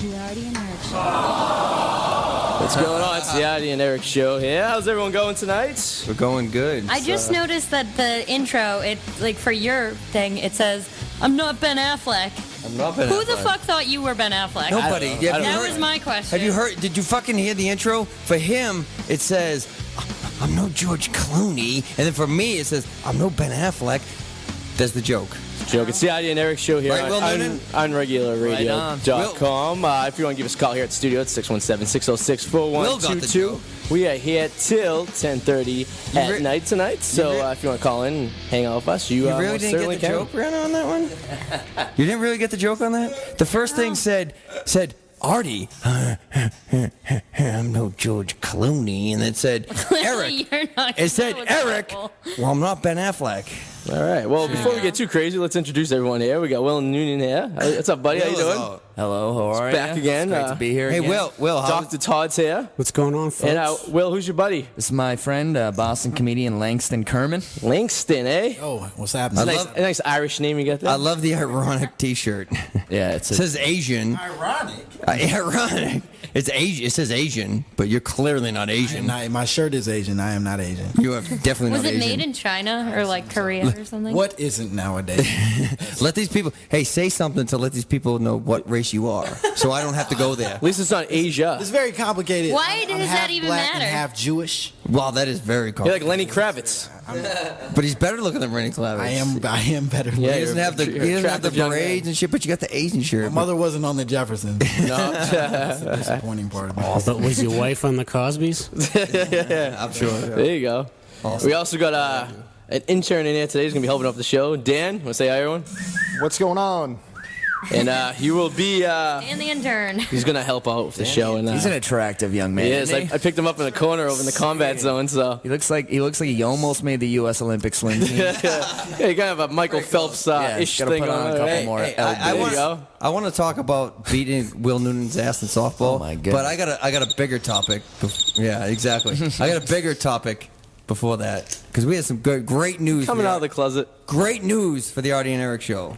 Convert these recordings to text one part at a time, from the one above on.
to the Arty and Eric Show. What's going on? It's the Arty and Eric Show here. How's everyone going tonight? We're going good. I just noticed that the intro, for your thing, it says, "I'm not Ben Affleck." I'm not Ben Who Affleck. the fuck thought you were Ben Affleck? Nobody. I don't know. That was my question. Have you heard? Did you fucking hear the intro? For him, it says, "I'm no George Clooney," and then for me, it says, "I'm no Ben Affleck." That's the joke. Joke. It's the Arty and Eric Show here Right, Will Noonan? on regularradio.com. If you want to give us a call here at the studio, it's 617-606-4122. We are here till 10:30 at night tonight. So if you want to call in and hang out with us, you really most didn't certainly get the can. joke, Brianna, on that one? You didn't really get the joke on that? The first thing said, Arty, I'm no George Clooney, and it said, Eric. You're not It said, with Eric. people. Well, I'm not Ben Affleck. All right. Well, before we get too crazy, let's introduce everyone here. We got Will Noonan here. What's up, buddy? How you doing? Hello, how are you? Back again. It's great to be here Hey, again. Will, how Dr. Todd's here. What's going on, folks? And Will, who's your buddy? This is my friend, Boston comedian Langston Kerman. Langston, eh? Oh, what's happening? A nice Irish name you got there. I love the ironic T-shirt. Yeah, It says Asian. Ironic. Ironic. It's Asian. It says Asian, but you're clearly not Asian. My shirt is Asian. I am not Asian. You are definitely Was not it Asian. made in China or like Korea or something? What isn't nowadays? Let these people. Hey, say something to let these people know what race you are, so I don't have to go there. At least it's not Asia. It's very complicated. Why I'm does half that even black matter? And half Jewish. Wow, that is very You're like complicated. Lenny Kravitz. But he's better looking than Randy Kravitz. I am better. Yeah, He doesn't have the attractive young braids man. and shit, but you got the Asian shirt. My mother wasn't on the Jeffersons. No. That's the disappointing part of it. But was your wife on the Cosbys? I'm sure. There you go. Awesome. We also got an intern in here today who's going to be helping up the show. Dan, want to say hi, everyone? What's going on? And he will be, And the intern. he's going to help out with the show. And He's an attractive young man. he is. isn't I picked him up in the corner over in the combat zone, so. He looks like he almost made the U.S. Olympic swim team. Yeah, you kind of have a Michael Phelps ish gotta thing put on a on. couple Right? more. Hey, There you go. I want to talk about beating Will Noonan's ass in softball. Oh, my goodness. But I got a bigger topic. Yeah, exactly. I got a bigger topic before that because we had some great news. Coming out of the closet. Great news for the Arty and Eric show.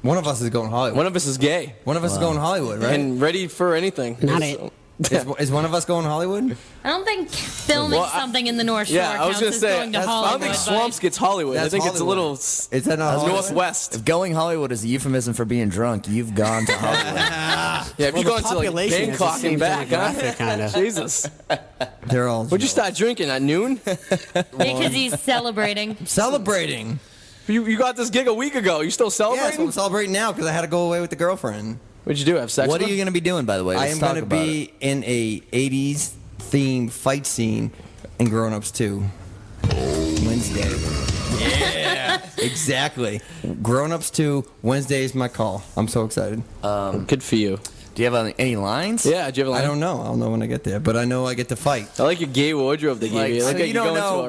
One of us is going to Hollywood. One of us is gay One of us is going to Hollywood, right? and ready for anything. Not it. Is one of us going to Hollywood? I don't think filming Well, something in the North Shore Yeah, I was counts gonna as say. going to I Hollywood. don't think but- Swamps gets Hollywood. I That's think it's a Hollywood. little Is that not Hollywood? northwest. If going Hollywood is a euphemism for being drunk, you've gone to Hollywood. Yeah, if you're going to like population is the Bangkok same and back, demographic, huh? kinda. Jesus. They're all What'd you start drinking at noon? Because he's celebrating. celebrating. You got this gig a week ago. You still Yeah, that's what celebrating? I'm celebrating now because I had to go away with the girlfriend. What'd you do? Have sex? What are with you her? going to be doing, by the way? I Let's am talk going to about be in a 80s themed fight scene in Grown Ups 2. Wednesday. Yeah, exactly. Grown Ups 2, Wednesday is my call. I'm so excited. Good for you. Do you have any lines? Yeah, do you have a line? I don't know. I'll know when I get there, but I know I get to fight. I like your gay wardrobe they gave you. So Like you don't know,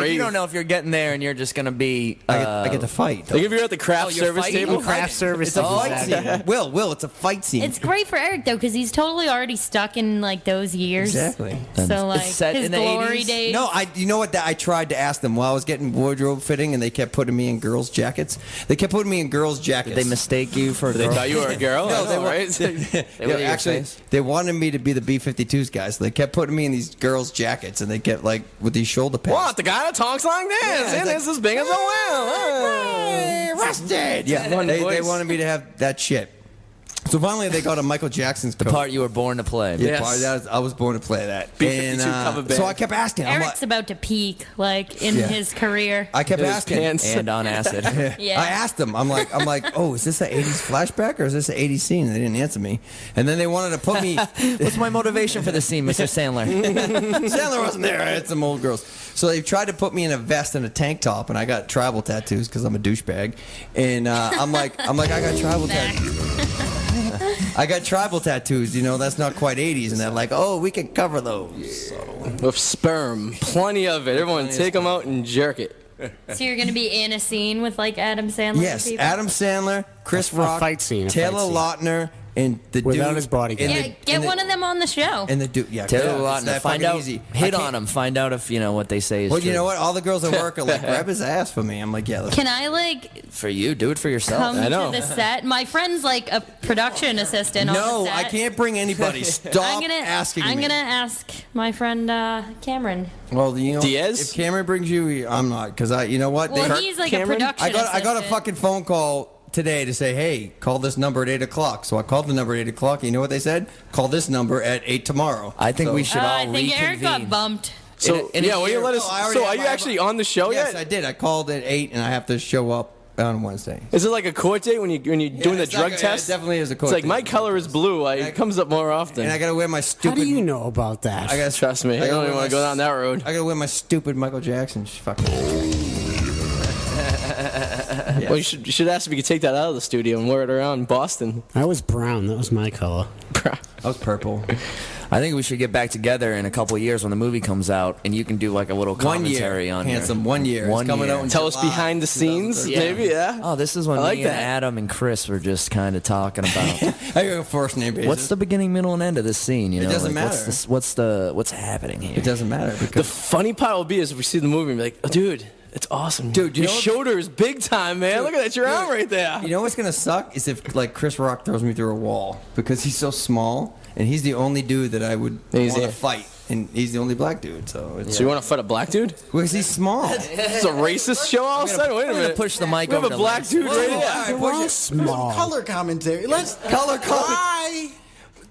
rave. you don't know if you're getting there and you're just going to be. I get to fight. Like if you're at the craft you're service fighting? table. Craft service. It's a fight exactly. scene. Will, it's a fight scene. It's great for Eric though, because he's totally already stuck in like those years. Exactly. So like set his in the glory 80s? days. No, you know what? I tried to ask them while I was getting wardrobe fitting, and they kept putting me in girls' jackets. They kept putting me in girls' jackets. Did they mistake you for a They girl? thought you were a girl. No, they That's were- right. They were your actually, face? they wanted me to be the B-52s guy, so they kept putting me in these girls' jackets, and they kept like with these shoulder pads. What? The guy that talks like this? Yeah, and it's it's as big as a whale. Arrested! Yeah, One they voice. wanted me to have that shit. So finally, they got a Michael Jackson's The coat. part you were born to play. Yeah. Yes. I was born to play that. B-52 cover band. So I kept asking. I'm Eric's like, about to peak like in Yeah. his career. I kept His asking. pants. And on acid. Yeah. I asked them. I'm like, oh, is this an 80s flashback or is this an 80s scene? And they didn't answer me. And then they wanted to put me. What's my motivation for the scene, Mr. Sandler? Sandler wasn't there. I had some old girls. So they tried to put me in a vest and a tank top, and I got tribal tattoos because I'm a douchebag. And I'm like, I got tribal tattoos. I got tribal tattoos. You know, that's not quite 80s. And they're like, oh, we can cover those. So, With sperm. Plenty of it. Everyone take them out and jerk it. So you're gonna be in a scene with like Adam Sandler. yes, and people? Adam Sandler, Chris A Rock, fight scene, a Taylor fight scene. Lautner, and the Without dude, his bodyguard. and Yeah, the- get and the- one of them on the show. And the dude, yeah, Taylor it's Lautner, that find fucking out, easy. I hit can't- on him, find out if what they say is Well, true. you know what? All the girls at work are like, grab his ass for me. I'm like, yeah. Let's Can I like For you, do it for yourself. come I know. to the set? My friend's like a production assistant on No, the set. I can't bring anybody. Stop asking I'm me. gonna ask my friend Cameron. Well, you know, Diaz? if Cameron brings you, I'm not, because you know what? Well, They- he's like Cameron? a production I got a assistant. fucking phone call today to say, hey, call this number at 8 o'clock. So I called the number at 8 o'clock. You know what they said? Call this number at 8 tomorrow. I think So- we should all I think Eric got reconvene. bumped. So in a yeah, will you year- let us? No, I already So are have- you I have- actually on the show Yes, yet? I did. I called at 8, and I have to show up on Wednesday. Is it like a court date when you're doing the it's not drug gonna- test? It definitely is a court It's like date. my color is blue. It comes up more often. And I got to wear my How stupid. do you know about that? I gotta, Trust me, I don't gotta even wear want to my go down that road. I got to wear my stupid Michael Jackson fucking. Well, you should ask if you could take that out of the studio and wear it around Boston. I was brown. That was my color. I was purple. I think we should get back together in a couple of years when the movie comes out, and you can do like a little 1 commentary year, on handsome. your 1 year. One It's coming year. out in Tell us July behind the scenes, 2013. maybe. Yeah. Oh, this is when I like me and that. Adam and Chris were just kind of talking about I got a first name basis. what's the beginning, middle, and end of this scene. You It know, doesn't like, matter. What's happening here? It doesn't matter The because funny part will be is if we see the movie and be like, oh, dude, it's awesome. Dude, you your know what- shoulder is big time, man. Dude, Look at that, your arm right there. you know what's gonna suck is if like Chris Rock throws me through a wall because he's so small and he's the only dude that I would He's want to here. fight, and he's the only black dude. So it's So you want to fight a black dude? because he's small. This is a racist show all of a sudden? Wait a I'm gonna minute. push the mic We have over a to black Langston. dude right here. Alright, We're push all it. small. Color commentary. Let's Color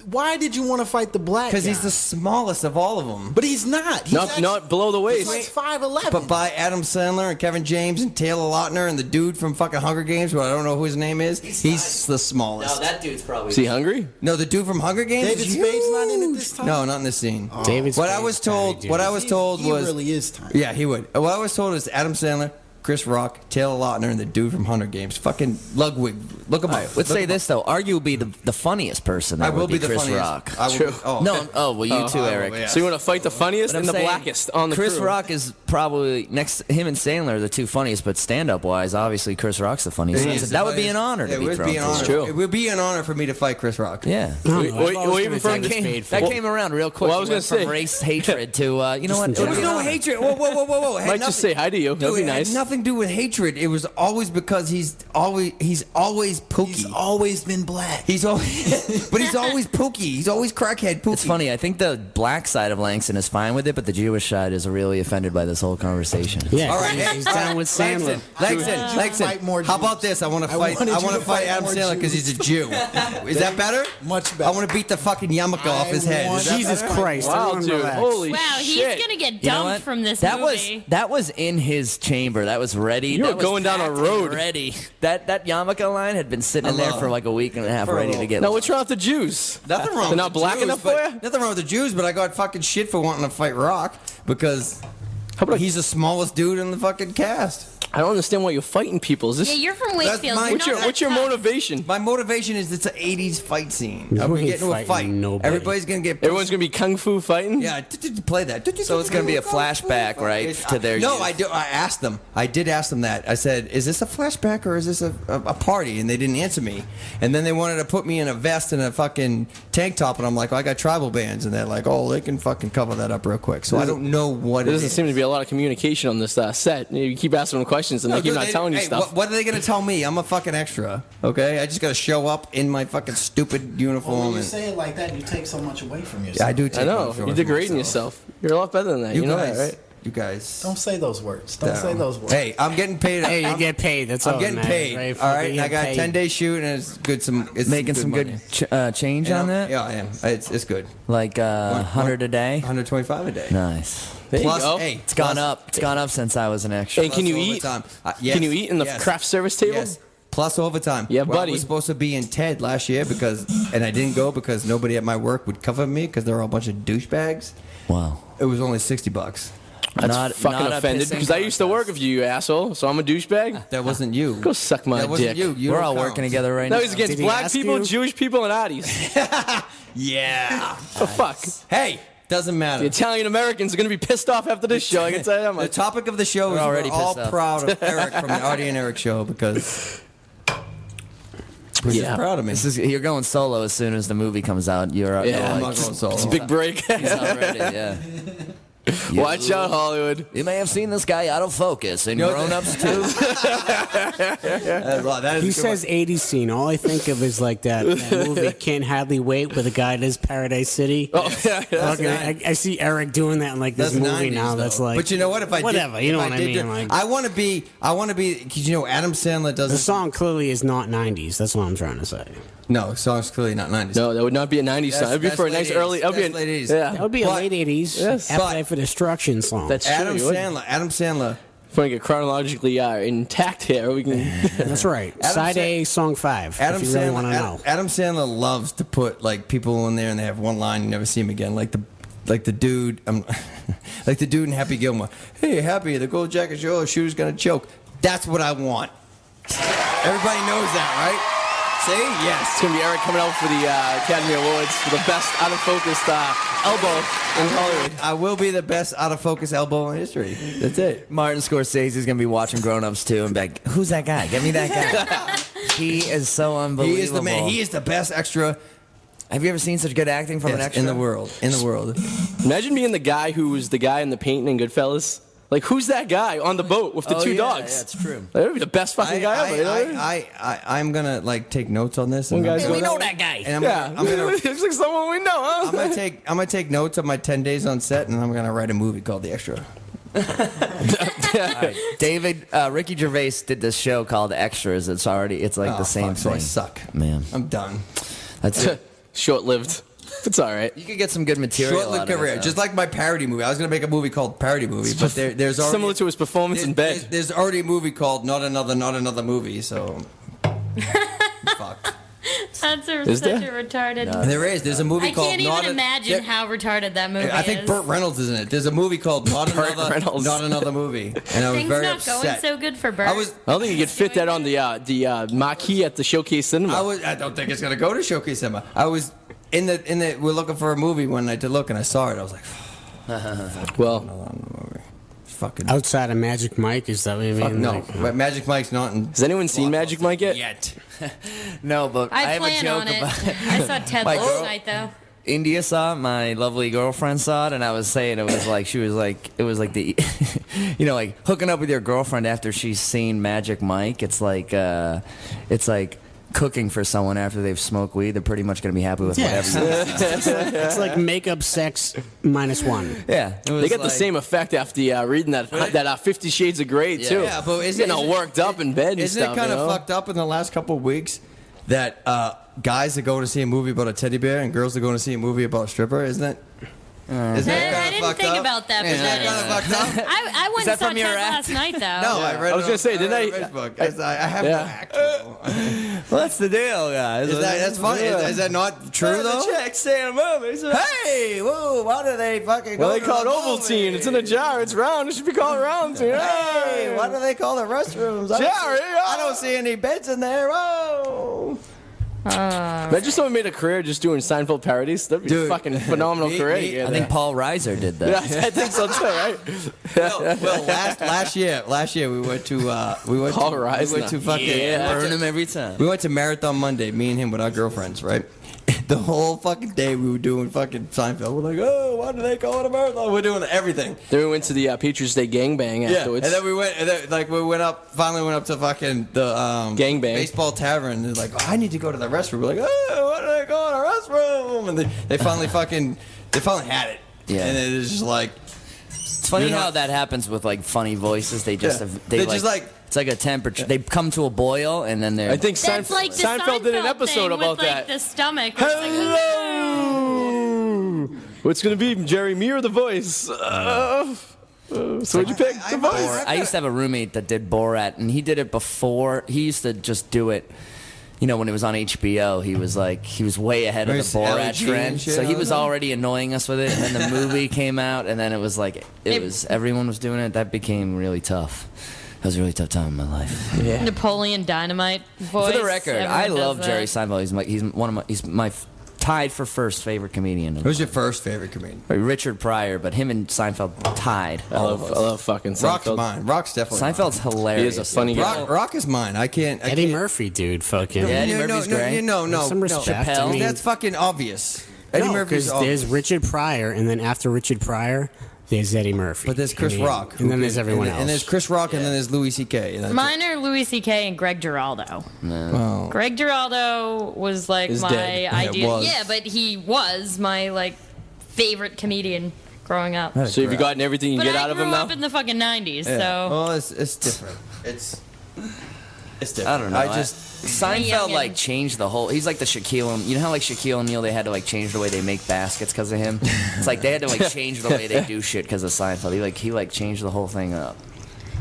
Why did you want to fight the black guy? because he's the smallest of all of them. But he's not. He's Not below the He's waist. like 5'11". But by Adam Sandler and Kevin James and Taylor Lautner and the dude from fucking Hunger Games, who I don't know who his name is, he's the smallest. that dude's probably. Is he hungry? No, the dude from Hunger Games. David is Spade's not in it huge. this time? No, not in this scene. David What I Spade's was told, tiny, what I dude. was told he was, really is tiny. yeah, he would. What I was told is Adam Sandler, Chris Rock, Taylor Lautner, and the dude from Hunger Games. Fucking Ludwig. Look him up. Let's Look say him this though. Arguably the funniest person. up. That I will would be the Chris funniest. Rock. I will True. Be, oh, No, well, you too, I will, Eric. yeah. So you want to fight the funniest But I'm and the saying blackest on the Chris crew? Rock is probably next. Him and Sandler are the two funniest, but stand-up wise, obviously Chris Rock's the funniest. He is That the would be an funniest. honor to It be would thrown. be an to. honor. true. It would be an honor for me to fight Chris Rock. Yeah. I don't know. Wait, I've always or been even a from David the- Spade That fan. came around real quick. Well, I It was went gonna from say- race hatred to you know what? Just There It'll was be an no honor. hatred. Whoa. It had Might just say hi to you. That'd be it nice. had nothing to do with hatred. It was always because he's always pooky. He's always been black. He's always, but he's always pooky. He's always crackhead pooky. It's funny. I think the black side of Langston is fine with it, but the Jewish side is really offended by this whole conversation. Yeah, All right, he's down with Sandler. Langston. fight more How Jews? about this? I want to I fight. wanted I you want to to fight fight Adam more Sandler because Jews. he's a Jew. Is that better? Much better. I want to beat the fucking yarmulke off his head. want- Is that Jesus better? Christ! Wow, everyone dude. relax. Holy Wow, shit. he's gonna get You know dumped what? from this that movie. that was in his chamber. That was ready. You were That was going down a packed and road. Ready. That yarmulke line had been sitting in there love for like a week and a half, For a ready to little- get. Now, what's wrong with the Jews? Nothing wrong. They're with not the black Jews, enough but- for you? Nothing wrong with the Jews, but I got fucking shit for wanting to fight Rock because How about he's the smallest dude in the fucking cast. I don't understand why you're fighting people. Is this Yeah, you're from That's Wakefield. my- You're what's not your that what's your tough. motivation? My motivation is it's an 80s fight scene. You We ain't get into a fighting fight. nobody. Everybody's going to get Everyone's gonna be kung fu fighting. Yeah, play that. So it's gonna be a flashback, right, It's- to their No, youth. I do. I asked them. I did ask them that. I said, "Is this a flashback or is this a party?" And they didn't answer me. And then they wanted to put me in a vest and a fucking tank top, and I'm like, well, "I got tribal bands," and they're like, "Oh, they can fucking cover that up real quick." So I don't know what There it doesn't is. seem to be a lot of communication on this set. You keep asking them questions and No, they keep dude, not telling you hey, stuff. What are they gonna tell me? I'm a fucking extra. Okay, I just gotta show up in my fucking stupid Well, uniform. when you and, say it like that, you take so much away from yourself. I do. Take I know. my You're degrading yourself. You're a lot better than that. You know guys, that, right? You guys. Don't say those words. Don't say those words. Hey, I'm getting paid. Hey, you I'm- get paid. That's all I'm getting that paid. matters, right? All right, and I You got get a paid. 10-day shoot, and it's good. It's making some money. good change You on know? that. Yeah, I am. It's good. Like 100 a day. 125 a day. Nice. There you Plus, go. hey, It's gone up. It's gone up since I was an extra. And can you plus eat? overtime. Yes, Can you eat in the yes, craft service table? Yes. Plus overtime. Yeah, Well, I buddy. was supposed to be in TED last year and I didn't go because nobody at my work would cover me because they're all a bunch of douchebags. Wow. It was only $60. That's Not- fucking not a offended pissing because I used to work with you, you asshole. So I'm a douchebag. That wasn't you. Go suck my that wasn't dick. you. You We're don't all count. working together right That now. was against Did he black ask people, you? Jewish people, and Arties. Yeah. The fuck? Hey, doesn't matter. The Italian Americans are going to be pissed off after this show. I can tell you that The much. topic of the show is already we're all pissed off. proud of Eric from the Arty and Eric show because Yeah, proud of me. You're going solo as soon as the movie comes out. You're Yeah, you're I'm like, not going solo. It's a big break. he's already, yeah. Watch out, Hollywood. You may have seen this guy out of focus in know Grown Ups too. That is He a good says 80s scene. All I think of is like that movie Can't Hardly Wait where the guy does Paradise City. Oh, yeah. Fucking, I see Eric doing that in like this That's movie 90s, now. That's though. like, But you know what? If I whatever, did, you know if what I did mean? do- Like, I want to be, because you know Adam Sandler does the this. song clearly is not 90s. That's what I'm trying to say. No, song's clearly not 90s. No, that would not be a 90s song. It'd be That's for a nice late early. 80s. That'd be That's late 80s. Yeah. That would be a But- late 80s Yes. Appetite for Destruction song. That's Adam true. Sandler. If we get chronologically intact here, we can. That's right. Side A, song 5. Adam if you really Sandler. want to know. Adam Sandler loves to put like people in there and they have one line, you never see him again. Like the dude, like the dude in Happy Gilmore. Hey, Happy, the gold jacket's yours. Shooter's gonna choke. That's what I want. Everybody knows that, right? See? Yes. It's gonna be Eric coming out for the Academy Awards for the best out of focus elbow in Hollywood. I will be the best out of focus elbow in history. That's it. Martin Scorsese's gonna be watching Grown Ups too and be like, "Who's that guy? Get me that guy." He is so unbelievable. He is the man. He is the best extra Have you ever seen such good acting from an extra in the world. In the world. Imagine being the guy who was the guy in the painting in Goodfellas. Like, who's that guy on the boat with the two dogs? Yeah, it's true. That would be the best fucking guy ever. You know what I mean? I'm gonna like take notes on this. One And guy's Hey, we going know out. that guy. And Yeah, I'm gonna looks like someone we know, huh? I'm gonna take notes of my 10 days on set, and I'm gonna write a movie called The Extra. David, Ricky Gervais did this show called Extras. It's like the same So I thing. suck. Man, I'm done. that's it. Short-lived. It's all right. You could get some good material. Short-lived out of career, it, though. just like my parody movie. I was gonna make a movie called Parody Movie, but there's already Similar to his performance in bed. There's already a movie called Not Another Movie. So fuck. That's Is such there? a retarded. There is. There's a movie I called can't Not even a- imagine there- how retarded that movie is. I think Burt Reynolds is in it. There's a movie called Not Reynolds. Another Movie, and I was Things very not upset. going so good for Burt. I was. I don't think you could fit that on the marquee at the Showcase Cinema. I don't think it's gonna go to Showcase Cinema. I was in the. We're looking for a movie one night to look, and I saw it. I was like, Well, fucking. Outside of Magic Mike, is that what you Fuck mean? no, Like, but Magic Mike's not in. has anyone seen Magic Mike yet? Yet. No, but I I have a plan joke on it. about it. I saw Ted My last girl- night though. India saw it, my lovely girlfriend saw it, and I was saying it was like it was like the, like hooking up with your girlfriend after she's seen Magic Mike. It's like cooking for someone after they've smoked weed. They're pretty much gonna be happy with Yeah. whatever. it's like makeup sex -1. Yeah, it was They got the like- same effect after reading that 50 Shades of Grey too. Yeah, but getting all worked up in bed and Isn't stuff. it kind you of know? fucked up in the last couple of weeks that guys are going to see a movie about a teddy bear and girls are going to see a movie about a stripper? Isn't it? Isn't I that kind of didn't fucked think up? about that, but Isn't that kind of that fucked up? I went that and saw from your Ted act? last night though. No, I read. I was gonna say, didn't I- Facebook. I have Yeah. no act. Bro. What's the deal, guys? That's funny. Is that not true though? Check saying movies. Hey, whoa! Why do they fucking? Well, go they to call it the Ovaltine. movie? It's in a jar. It's round. It should be called Roundtine. Hey, why do they call it restrooms? Jerry, I don't see any beds in there. Oh. Imagine someone made a career just doing Seinfeld parodies. That'd be Dude, a fucking phenomenal me- career. me- to get I think there. Paul Reiser did that. Yeah, I think so too, right? Well, last year we went to Paul Reiser. we went to fucking Yeah. Burn him every time. we went to Marathon Monday. Me and him with our girlfriends, right? The whole fucking day we were doing fucking Seinfeld. We're like, oh, why do they call it a marathon? We're doing everything. Then we went to the Patriots Day gangbang afterwards. And then we went, finally went up to fucking the Gangbang. baseball tavern. They're like, oh, I need to go to the restroom. We're like, oh, what do they call it, a restroom? And they finally had it. Yeah. And it was just like, It's funny You're how not- that happens with like funny voices. They just Yeah. they They're like, just like- it's like a temperature. They come to a boil and then they're. I think That's like the Seinfeld did an Seinfeld episode thing about with, that. like, the stomach. where it's like, Hello. What's gonna be, Jerry? Me or the voice? So what'd you pick? The voice. I used to have a roommate that did Borat, and he did it before. He used to just do it. When it was on HBO, he was way ahead of the Very Borat LG and trend. shit So he on was that? already annoying us with it, and then the movie came out, and then it was like everyone was doing it. That became really tough. That was a really tough time in my life. Napoleon Dynamite voice. For the record, everyone I does love that. Jerry Seinfeld. He's my tied for first favorite comedian. Who's your first favorite comedian? Richard Pryor, but him and Seinfeld tied. I love fucking Rock's Seinfeld. mine. Rock's definitely Seinfeld's hilarious. He is a funny guy. Rock is mine. I can't. Eddie Murphy, dude, fucking. Yeah, Eddie no, Murphy's no, great. no. Some respect. Chappelle. I mean, That's fucking obvious. Eddie no, Murphy's because obvious. there's Richard Pryor, and then after Richard Pryor, there's Eddie Murphy. But there's Chris Rock. and then there's everyone else. And there's Chris Rock, and then there's Louis C.K. and that's Mine are Louis C.K. and Greg Giraldo. it. Greg Giraldo was like Is my dead. idea. was. Yeah, but he was my like favorite comedian growing up. So have you gotten everything you But get I out of grew him now? up in the fucking 90s, Yeah. so Well, it's different. It's different. I don't know. I just Seinfeld youngin'. like changed the whole. He's like the Shaquille. You know how like Shaquille O'Neal, they had to like change the way they make baskets because of him. It's like they had to like change the way they do shit because of Seinfeld. He changed the whole thing up.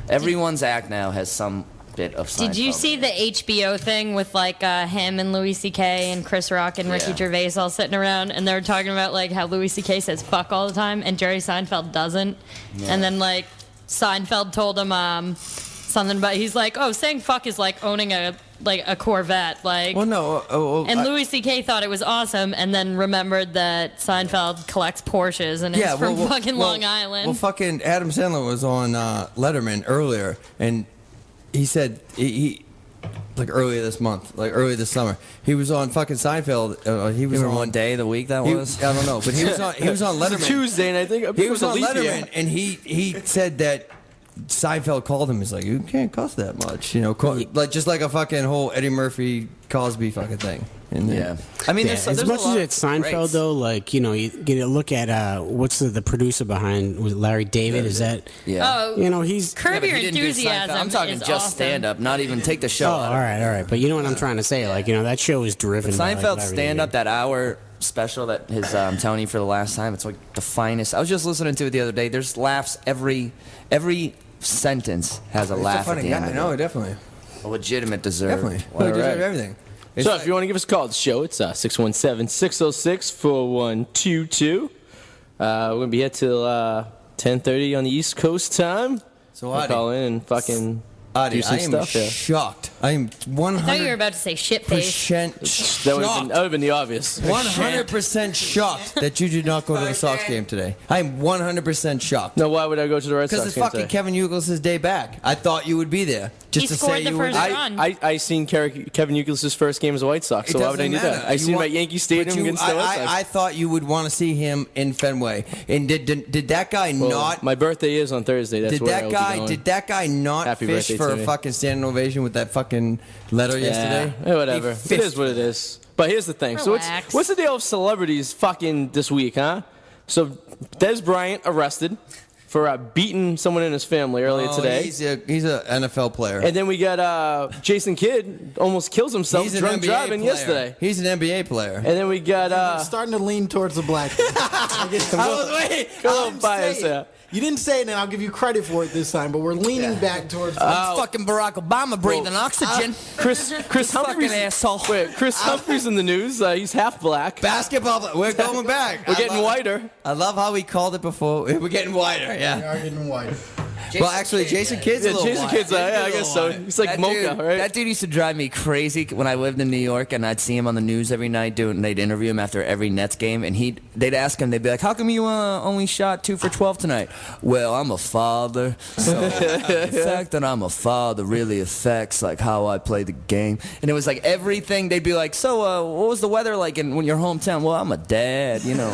Everyone's act now has some bit of Seinfeld. Did you see the HBO thing with like him and Louis C.K. and Chris Rock and Ricky Yeah. Gervais all sitting around, and they're talking about like how Louis C.K. says fuck all the time and Jerry Seinfeld doesn't, and then like Seinfeld told him something about, he's like, oh, saying fuck is like owning a Corvette, like. well, no. And Louis C.K. thought it was awesome, and then remembered that Seinfeld collects Porsches and is from fucking Long Island. Well, fucking Adam Sandler was on Letterman earlier, and he said he like earlier this month, like earlier this summer, he was on fucking Seinfeld. He was Remember on what day of the week that he- was? I don't know, but he was on Letterman. Tuesday, and I think He it was a on leap year. Letterman, and he said that Seinfeld called him. He's like, you can't cuss that much, like just like a fucking whole Eddie Murphy Cosby fucking thing. And then- Yeah. I mean, Yeah, there's as a much lot as of it's Seinfeld, greats. though, like, you get to look at what's the producer behind, was it Larry David? Is that, Yeah. oh, he's. Curb Yeah, Your but he didn't do Enthusiasm. Seinfeld. I'm talking is just awesome. stand up, not even take the show. Oh, out all of it. right. But you know what I'm trying to say? Like, that show is driven by like, Seinfeld Larry stand up, David. that hour special that his I'm telling you for the last time, it's like the finest. I was just listening to it the other day. There's laughs every sentence has a He's laugh a at funny the guy. end. of No, it. definitely, A legitimate deserve. definitely. All He deserved right. everything. It's So like- if you want to give us a call to the show, it's 617-606-4122. We're going to be here till 10:30 on the East Coast time. So We'll Arty, call in and fucking Arty, do some I am stuff. Yeah. shocked. I am I thought you were 100% about to say shit face. That would have been the obvious. 100% shocked that you did not go to the Sox game today. I am 100% shocked. No, why would I go to the Red Because Sox it's game fucking today? Kevin Youkilis' day back. I thought you would be there. Just He to scored say the you would. first run. I seen Kevin Youkilis' first game as a White Sox, so why would I doesn't need matter. that? I seen him at Yankee Stadium against the White Sox. I thought you would want to see him in Fenway. And did that guy Well, not? my birthday is on Thursday. That's Did where I that will guy? be going. Did that guy not Happy fish birthday for to a me. fucking standing ovation with that fucking letter yesterday? Yeah, whatever. He It fished. is what it is. But here's the thing. So Relax. what's the deal with celebrities fucking this week, huh? So Des Bryant arrested for beating someone in his family earlier Oh, today. He's an NFL player. And then we got Jason Kidd almost kills himself He's an drunk NBA driving player. yesterday. He's an NBA player. And then we got I'm starting to lean towards the black. I a little bias there. You didn't say it, and I'll give you credit for it this time. But we're leaning back towards. Fucking Barack Obama breathing oxygen. Chris Humphries. fucking asshole. Wait, Chris Humphries in the news. He's half black. Basketball. We're going back. We're getting whiter. I love how we called it before. We're getting wider. We Yeah. are getting white. Well, actually, Jason Kidd's a Yeah, little Jason wider. Kidd's, yeah, I guess so. He's like That mocha, dude, right? That dude used to drive me crazy when I lived in New York, and I'd see him on the news every night and they'd interview him after every Nets game, and they'd ask him, they'd be like, "How come you only shot 2 for 12 tonight?" "Well, I'm a father, so the fact that I'm a father really affects like how I play the game." And it was like everything. They'd be like, "So, what was the weather like in your hometown?" "Well, I'm a dad, you know."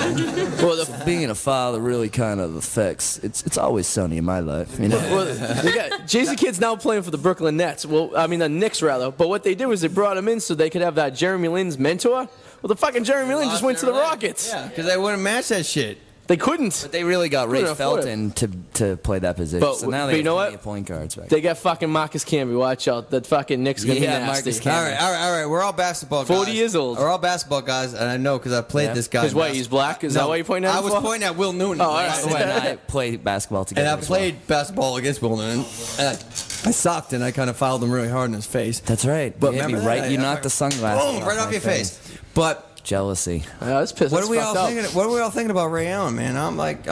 "Well, being a father really kind of affects. It's always sunny in my life, you know." Well, we got Jason Kidd's now playing for the Brooklyn Nets. Well, I mean the Knicks rather. But what they did was they brought him in so they could have that Jeremy Lin's mentor. Well, the fucking Jeremy Lin just went to the Rockets. Yeah, because they wouldn't match that shit. They couldn't. But they really got Ray Couldn't afford Felton to play that position. But- so now but they you have know plenty what? of point guards back. They got fucking Marcus Camby. Watch out. That fucking Knicks gonna Yeah, be nasty. Marcus Camby. All right. We're all basketball guys. 40 years old. We're all basketball guys, and I know because I played Yeah. this guy. Because in why? He's black? Is that why you're pointing at I him was for? pointing at Will Noonan. Oh, all right. by the way. And I played basketball together. And I as well. played basketball against Will Noonan. And I sucked, and I kind of fouled him really hard in his face. That's right. But You hit me remember right. that? You I- knocked the sunglasses. Boom! Right off my your face. But Jealousy. Yeah, that's pissed. what That's are we all fucked up. thinking? What are we all thinking about Ray Allen, man? I'm like,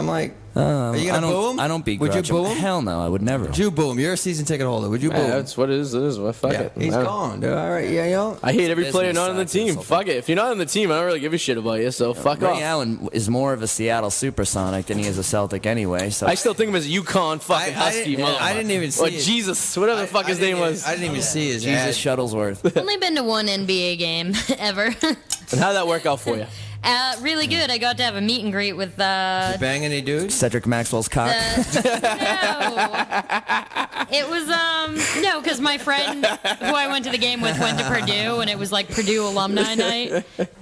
Are you gonna boo him? I don't Would begrudge you boo him. him? Hell no, I would never. Would you boo him? You're a season ticket holder. Would you boo Yeah, him? that's what it is. It is. Well, fuck Yeah, it. he's I- gone, dude. All right, yeah, yo. I hate every player Business not on the side team. to Fuck it. If you're not on the team, I don't really give a shit about you. So fuck Ray off. Allen is more of a Seattle Supersonic than he is a Celtic anyway. So I still think of him as a Yukon fucking Husky. I didn't even see Or it. Jesus, whatever the fuck his name was. I didn't even see his Jesus ad. Shuttlesworth. Only been to one NBA game ever. And how'd that work out for you? Really good. I got to have a meet and greet with You bang any dudes? Cedric Maxwell's cock. no. It was no, because my friend who I went to the game with went to Purdue, and it was like Purdue alumni night.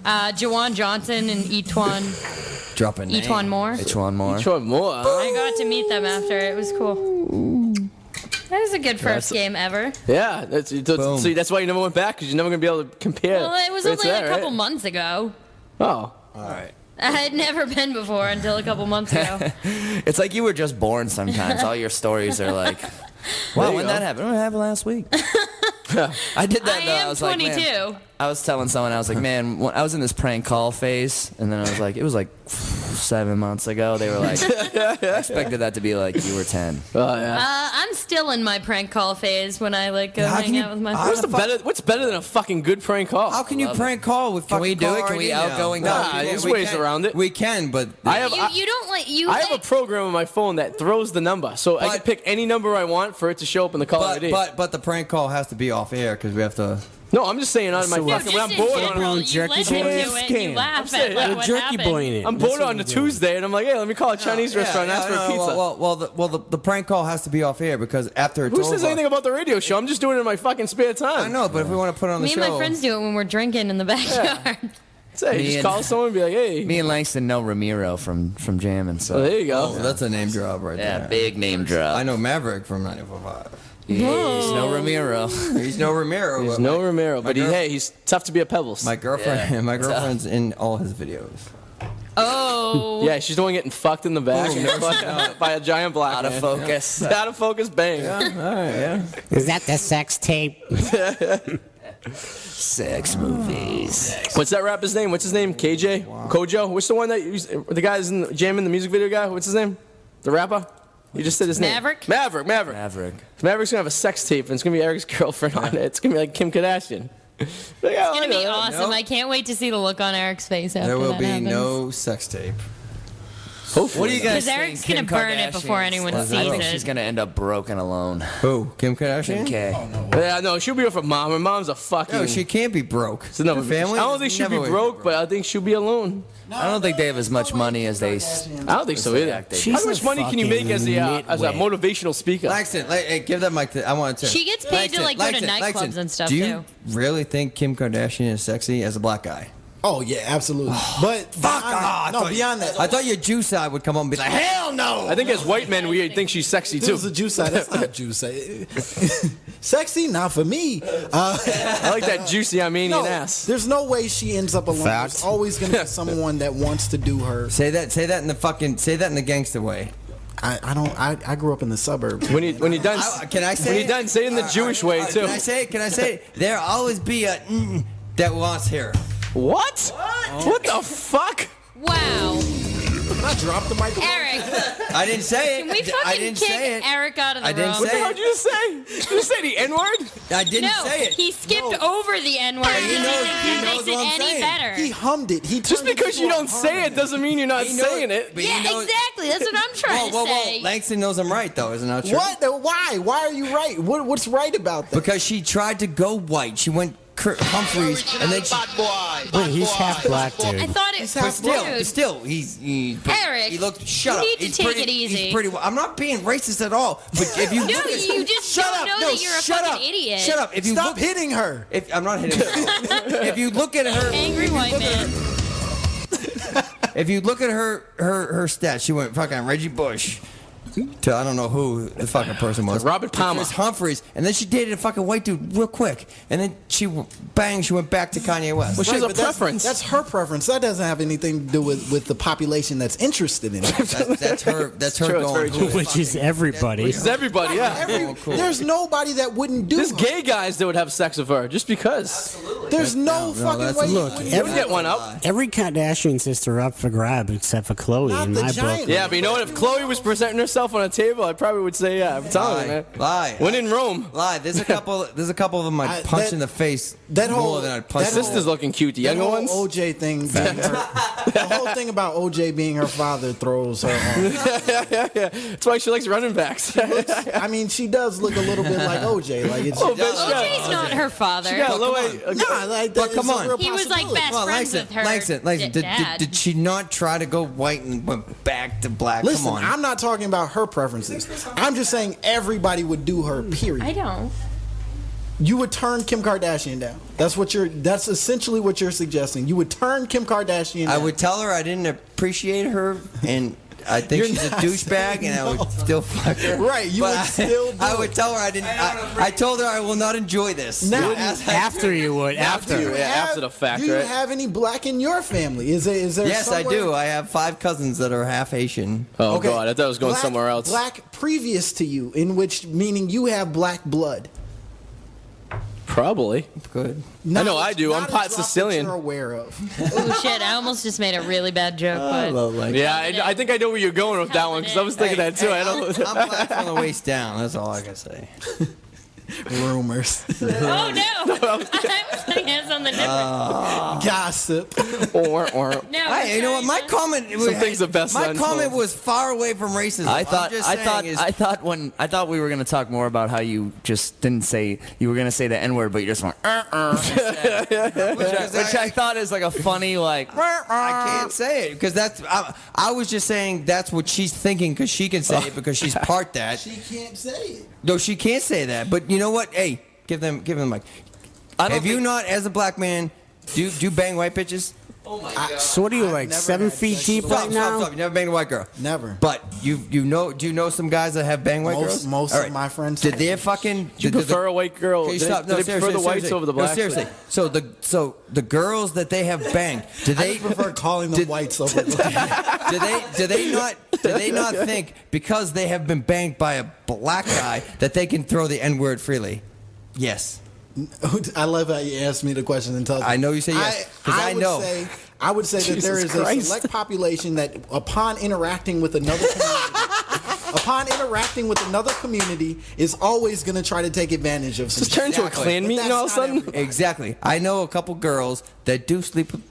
Jawan Johnson and Etwan Drop a name. Moore. It's one more. Troy Moore. Huh? I got to meet them after. It was cool. That was a good first game ever. Yeah, so that's why you never went back because you're never gonna be able to compare. Well, it was right only to that, a couple right? months ago. Oh, All right. I had never been before until a couple months ago. It's like you were just born sometimes. All your stories are like, wow, you when go. that happened? It happened last week. I did that I though. am I was like, 22. man, I was telling someone, I was like, man, when I was in this prank call phase, and then I was like, it was like 7 months ago. They were like, I expected that to be like you were 10. oh yeah. I'm still in my prank call phase when I like go How can hang you- out with my how friends. What's better than a fucking good prank call? How can you prank call with Can we fucking do it? caller Can we ID now? outgoing No, call Nah, people? there's we ways can. around it. We can, but I have You don't like you. I have a program on my phone that throws the number, so I can But- pick any number I want for it to show up in the caller ID. but the prank call has to be off air because we have to. no, I'm just saying on my So fucking when I'm just in bored on general, you jerky listen to boy it and you scam. laugh I'm saying, at like, I'm what jerky happened. boy in it. I'm That's bored what on a we're doing. Tuesday, and I'm like, hey, let me call a Chinese restaurant and ask for a pizza. Well, the prank call has to be off air because after it's Who over. says anything about the radio show? I'm just doing it in my fucking spare time. I know, but if we want to put it on the Me show, and my friends do it when we're drinking in the backyard. Say, Me just and- call someone and be like, hey. Me and Langston know Ramiro from jamming, so Oh, there you go. Oh, that's a name drop right yeah, there. big name drop. I know Maverick from 94.5. He's no Ramiro. He's no Ramiro. There's but no my- Romero, my but girl- he's tough to be at Pebbles. My girlfriend, Yeah. my girlfriend's in all his videos. Oh. Yeah, she's the one getting fucked in the back by a giant black Out of man. focus. Out of focus, bang. All right, yeah. Is that the sex tape? Sex movies. What's that rapper's name? What's his name? KJ? Kojo? What's the one that the guy's in jamming the music video guy? What's his name? The rapper? You just said his Maverick? name. Maverick. Maverick. Maverick's gonna have a sex tape, and it's gonna be Eric's girlfriend on it. It's gonna be like Kim Kardashian. Like, It's gonna be awesome. Nope. I can't wait to see the look on Eric's face after There will that be happens. no sex tape. Hopefully. What do you guys Because think? Eric's gonna burn it before anyone I sees think it. she's gonna end up broken alone. Who? Kim Kardashian? Okay. Yeah, no, she'll be with her mom. Her mom's a fucking. No, she can't be broke. So no, Her family. I don't think she'll be never- broke, but I think she'll be alone. I don't think they have as much money as they. I don't think so either. act they do. How much money can you make as a nitwit. motivational speaker? Langston, hey, give that mic to. I want to. She gets paid to like go to nightclubs and stuff Do you too. really think Kim Kardashian is sexy as a black guy? Oh yeah, absolutely. But Fuck beyond that, no, beyond that. I thought your Jew side would come up and be like, hell no. I think as white men, we think she's sexy This too. is the juice side. That's not juice side. Sexy, not for me. I like that juicy Armenian No, ass. there's no way she ends up alone. Fact. There's always gonna be someone that wants to do her. Say that in the gangster way. I grew up in the suburbs. When you done, Can I say when it? you done, say it in the Jewish way too. Can I say it? Can I say it? There'll always be a that wants her. What? What the fuck? Wow. I dropped the microphone. Eric, I didn't say it. can we I fucking didn't kick say it. Eric out of the I didn't room? What the say hell it. did you just say? Did you say the N word? I didn't No, say it. he skipped over the N word. he knows- he That knows makes it what I'm any saying. better. He hummed it. He Just turned it because into you a don't say it harmony. doesn't mean you're not He knows- saying it. but he Yeah, knows- exactly. That's what I'm trying Whoa, to say. Langston knows I'm right, though. Isn't that true? What? Why? Why are you right? What's right about that? Because she tried to go white. She went Humphreys, and then she. Wait, he's half black, I dude. thought it But was still, he's Eric, he looked. Shut you up. need to He's take pretty, it easy. He's pretty. I'm not being racist at all. But if you No, look at, you just shut don't up. know no, that you're a shut fucking up. idiot. Shut up. If you Stop look, hitting her. if I'm not hitting her. If you look at her, angry white man. if you look at her stats, she went fucking Reggie Bush. To I don't know who the fucking person was. Robert To Palmer. Chris Humphreys, and then she dated a fucking white dude real quick, and then she went back to Kanye West. Well, she has a but that's- preference. That's her preference. That doesn't have anything to do with the population that's interested in it. That's her. That's her True, it's going. very true. Which is everybody. It's everybody, yeah. Oh, cool. There's nobody that wouldn't do There's her. gay guys that would have sex with her just because. There's no fucking that's way. a look. You You would would get one up. Every Kardashian sister up for grab except for Chloe Not in the my giant book. Yeah, but you know what? If Chloe was presenting herself on a table, I probably would say yeah. I'm telling you, man. Lie. When in Rome. Lie. There's a couple. There's a couple of them I'd punch in the face that whole- more than I'd punch. that in the Sister's looking cute. The That younger whole ones. OJ thing, being the whole thing about OJ being her father throws her off. That's why she likes running backs. I mean, she does look a little bit like OJ. Like it's Oh, bitch, OJ's not her father. Yeah, low nah, like But that come is a on. real He was like possibility. best Come on, friends with her. Langston, dad. did she not try to go white and went back to black? Listen, Come on. I'm not talking about her preferences. I'm just saying everybody would do her. Period. I don't. You would turn Kim Kardashian down. That's essentially what you're suggesting. You would turn Kim Kardashian down. I would tell her I didn't appreciate her, and I think You're she's a not douchebag, and I would still fuck her. Right, you would still do I would it. tell her I didn't. I told her I will not enjoy this. Now, After you would. After. do you after the fact, Do you right? have any black in your family? Is there Yes, I somewhere- do. I have 5 cousins that are half Asian. Oh Okay, God, I thought I was going black- somewhere else. Black previous to you, in which meaning you have black blood. Probably. Good. Not know a- I do. not I'm a part drop that Sicilian. You're aware of. Oh shit! I almost just made a really bad joke, but Yeah, I think I know where you're going with that one because I was thinking that too. I don't. I'm black from the waist down. That's all I can say. Rumors, oh no! I was putting hands on the different. gossip. or No, Hey, you know what? My comment. Some things are best My untold. comment was far away from racism. I thought I'm just saying I thought we were gonna talk more about how you just didn't say you were gonna say the N word, but you just went which I thought is like a funny like. I can't say it because I was just saying that's what she's thinking because she can say it because she's part that. She can't say it. No, she can't say that. But you know what? Hey, give them the mic. I don't Have you think- not, as a black man, do you bang white bitches? So what are you, I've like never 7 had feet sex deep with right now? Stop. You never banged a white girl. Never. But do you know some guys that have banged white girls? Most All of my friends Did have. they fucking? Do you prefer a white girl? Okay, Do stop. they prefer the whites over the blacks? No, seriously. So the girls that they have banged, do they prefer calling them whites over. do they not think because they have been banged by a black guy that they can throw the N word freely? Yes. I love how you asked me the question and tell me. I know you say yes, 'cause I know. I would say that there Jesus is Christ. a select population that, upon interacting with another community, is always going to try to take advantage of. Just turn into a Exactly. clan But meeting that's all of a not sudden. everybody. Exactly. I know a couple girls that do sleep with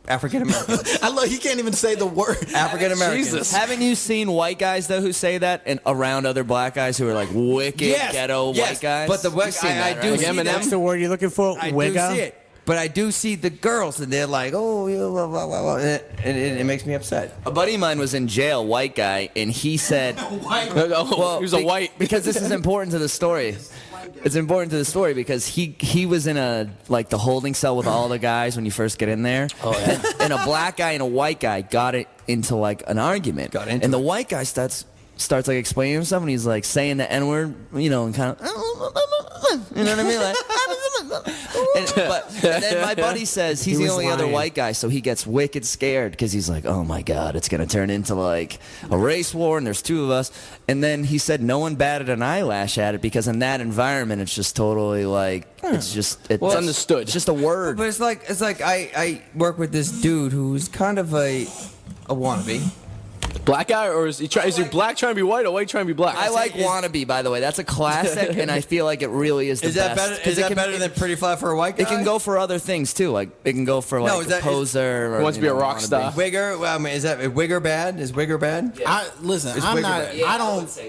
African Americans. I love. He can't even say the word. African Americans. Jesus. Haven't you seen white guys though who say that and around other black guys who are like wicked ghetto white guys? But the You've white seen that, I do right? see Eminem? That's that. the word you're looking for? I do Wigga? see it. But I do see the girls, and they're like, "Oh, yeah, blah, blah, blah, blah," and it makes me upset. A buddy of mine was in jail, white guy, and he said, He was a white. because this is important to the story. It's important to the story because he was in a like the holding cell with all the guys when you first get in there. Oh yeah. And a black guy and a white guy got it into like an argument. And the white guy starts like explaining himself, and he's like saying the N word, you know, and kind of, you know what I mean, like. And then my buddy says he's the was only other lying. white guy, so he gets wicked scared because he's like, oh my God, it's going to turn into like a race war and there's 2 of us. And then he said no one batted an eyelash at it because in that environment, it's just totally like, it's understood. It's just a word. But it's like I work with this dude who's kind of a wannabe. Black guy, or is he black trying to be white or white trying to be black? I like wannabe, by the way. That's a classic, and I feel like it really is the Is that best. better? 'Cause Is it that can- better than pretty fly for a white guy? It can go for other things too. Like it can go for like is that- poser. Or, Wants to be a rock wannabe. star. Wigger. Well, I mean, is Wigger bad? Is Wigger bad? Listen, It's I'm Wigger not. bad.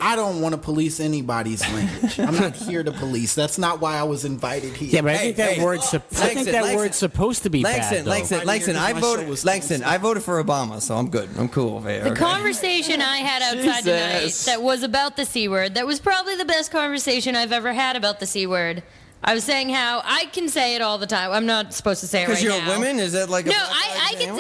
I don't want to police anybody's language. I'm not here to police. That's not why I was invited here. Yeah, but I Hey, think that hey, word's I think Langston, that Langston. word's supposed to be bad. Langston. Right here, I 'cause my show was voted. I voted for Obama, so I'm good. I'm cool over here. The okay? conversation I had outside tonight Jesus. that was about the C word, that was probably the best conversation I've ever had about the C word. I was saying how I can say it all the time. I'm not supposed to say it right Because now. you're a woman? Is that like a No, black I guy get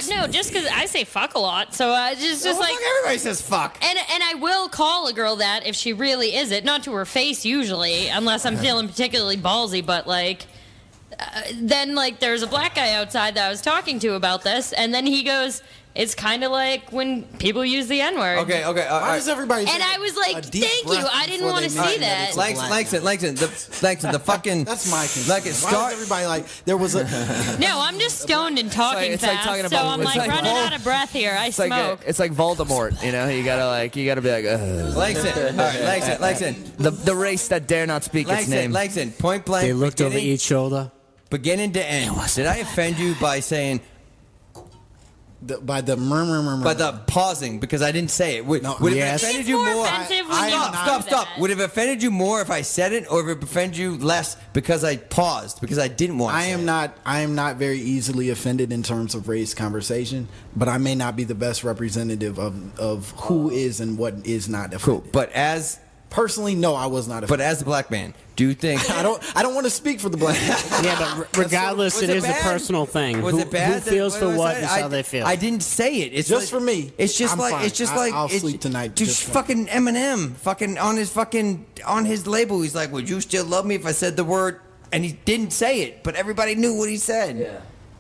saying, no, just because I say fuck a lot. So just Well, like fuck, everybody says fuck. and I will call a girl that if she really is it, not to her face usually, unless I'm feeling particularly ballsy. But like, then like there's a black guy outside that I was talking to about this, and then he goes, it's kind of like when people use the N-word. Okay. All Why right. does everybody? And say I was like, a deep thank you. breath I didn't before want they to mention see that. it's a black man? Langston, the fucking. That's my concern. Like it Why start. does everybody like? There was a. No, I'm just stoned and talking it's like fast, talking so about- I'm it's like like running Vol- out of breath here. I It's like smoke. it's like Voldemort, you know. You gotta be like, ugh. Langston. All right, Langston. The race that dare not speak its name. Langston. Point blank. They looked over beginning- each shoulder. Beginning to end. Did I offend you by saying? By the murmur. By the pausing, because I didn't say it. Would No, it yes. have offended It's you more more? offensive when I you am do not- Stop. that. Would it have offended you more if I said it, or if it offended you less because I paused, because I didn't want to I say am it? not very easily offended in terms of race conversation, but I may not be the best representative of who is and what is not Cool. offended. But as Personally, no, I was not offended. a black man, do you think? I don't want to speak for the black. Yeah, but regardless, Was it is bad? a personal thing. Was who, it bad? Who feels for was what that? is how they feel. I didn't say it. It's Just like- for me. It's just I'm like fine. it's just I'll it's sleep tonight Just just fucking Eminem, fucking on his label. He's like, "Would you still love me if I said the word?" And he didn't say it, but everybody knew what he said. Yeah.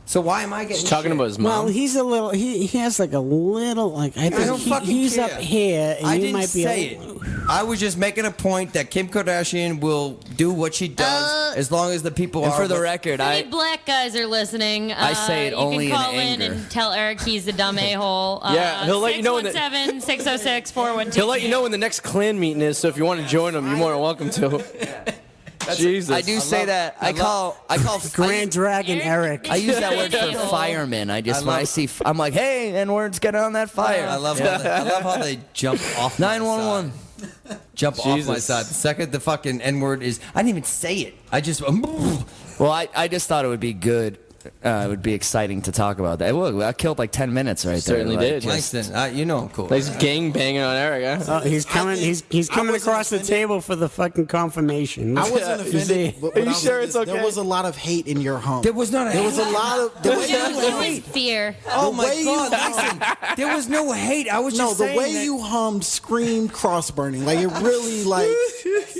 So why am I getting He's talking shit? about his mom. Well, he's a little. He has like a little like. I I don't think fucking he's care. up here, and I you didn't might be. say it. I was just making a point that Kim Kardashian will do what she does as long as the people And are. for the what- record, If any black guys are listening, I say it you only in can call in anger. and tell Eric he's a dumb a-hole. Yeah, he'll let you know when the- 617-606-412. He'll let you know when the next clan meeting is, so if you want to join him, you're more than welcome to. Jesus. I do say that. I call Grand Dragon Eric. I use that word for A-hole. fireman. I just I when I love- see, I'm like, hey, N-words, get on that fire. I love how they jump off. my 911. side. Jump off my Jesus. side. The second the fucking N word is, I didn't even say it. I just. Well, I just thought it would be good. It would be exciting to talk about that. Look, I killed like 10 minutes right there. Certainly Like, did. Langston, you know I'm cool. He's gang banging on Eric, huh? Oh, he's coming. He's coming wasn't across the offended. table for the fucking confirmation. I wasn't You see? offended. But Are you I'll sure say it's this, okay? There was a lot of hate in your home. There was not a There was a lot of. The way No, you it hummed, was fear. Oh the my way you God, hummed- listen. There was no hate. I was no, just the saying way that you hummed screamed cross burning. Like it really like.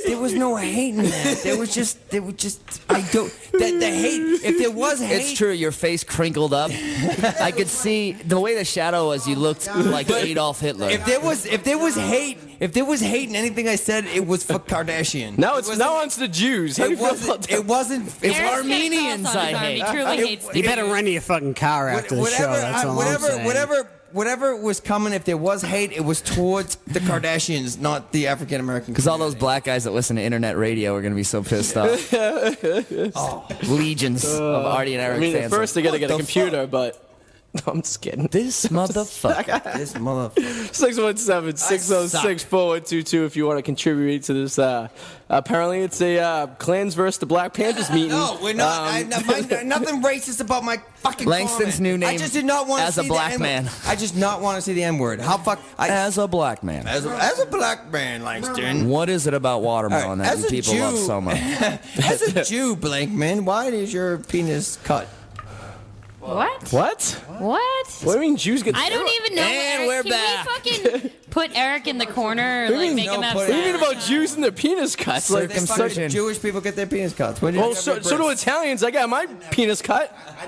there was no hate in that. There was just I don't the hate. If there was hate, It's true. Your face crinkled up. I could see the way the shadow was. You looked like Adolf Hitler. If there was hate in anything I said, it was for Kardashian. Now It it's the Jews. How do It you feel about wasn't. that? It wasn't. It's Eric's got a Armenians cross on I his arm. hate. He truly It- hates You better run to your fucking car after the show. That's all I'm saying. Whatever was coming, if there was hate, it was towards the Kardashians, not the African American. Because all those black guys that listen to internet radio are going to be so pissed off. Legions of Arty and Eric I mean, fans. at first they got to What get a the computer, but no, I'm just kidding. this motherfucker. This motherfucker. 617-606-4122 if you want to contribute to this. Apparently, it's a Clans versus the Black Panthers meeting. No, we're not. Nothing racist about my fucking. Langston's comment. new I name just did not want to as a see black the man. N-word. I just not want to see the N word. How fuck? As a black man. As a black man, Langston. What is it about watermelon All right, that as you a people Jew- love so much? As a Jew, Blankman, why is your penis cut? What? What? What? What do you mean Jews get? I don't even know. And Eric. we're Can back. we fucking put Eric in the corner or like make him no, have put What do you mean sex? about Jews and their penis cuts? Like, Fucking Circumcision. Jewish people get their penis cuts. When did well, you have so your do breasts? Italians. I got my penis cut. I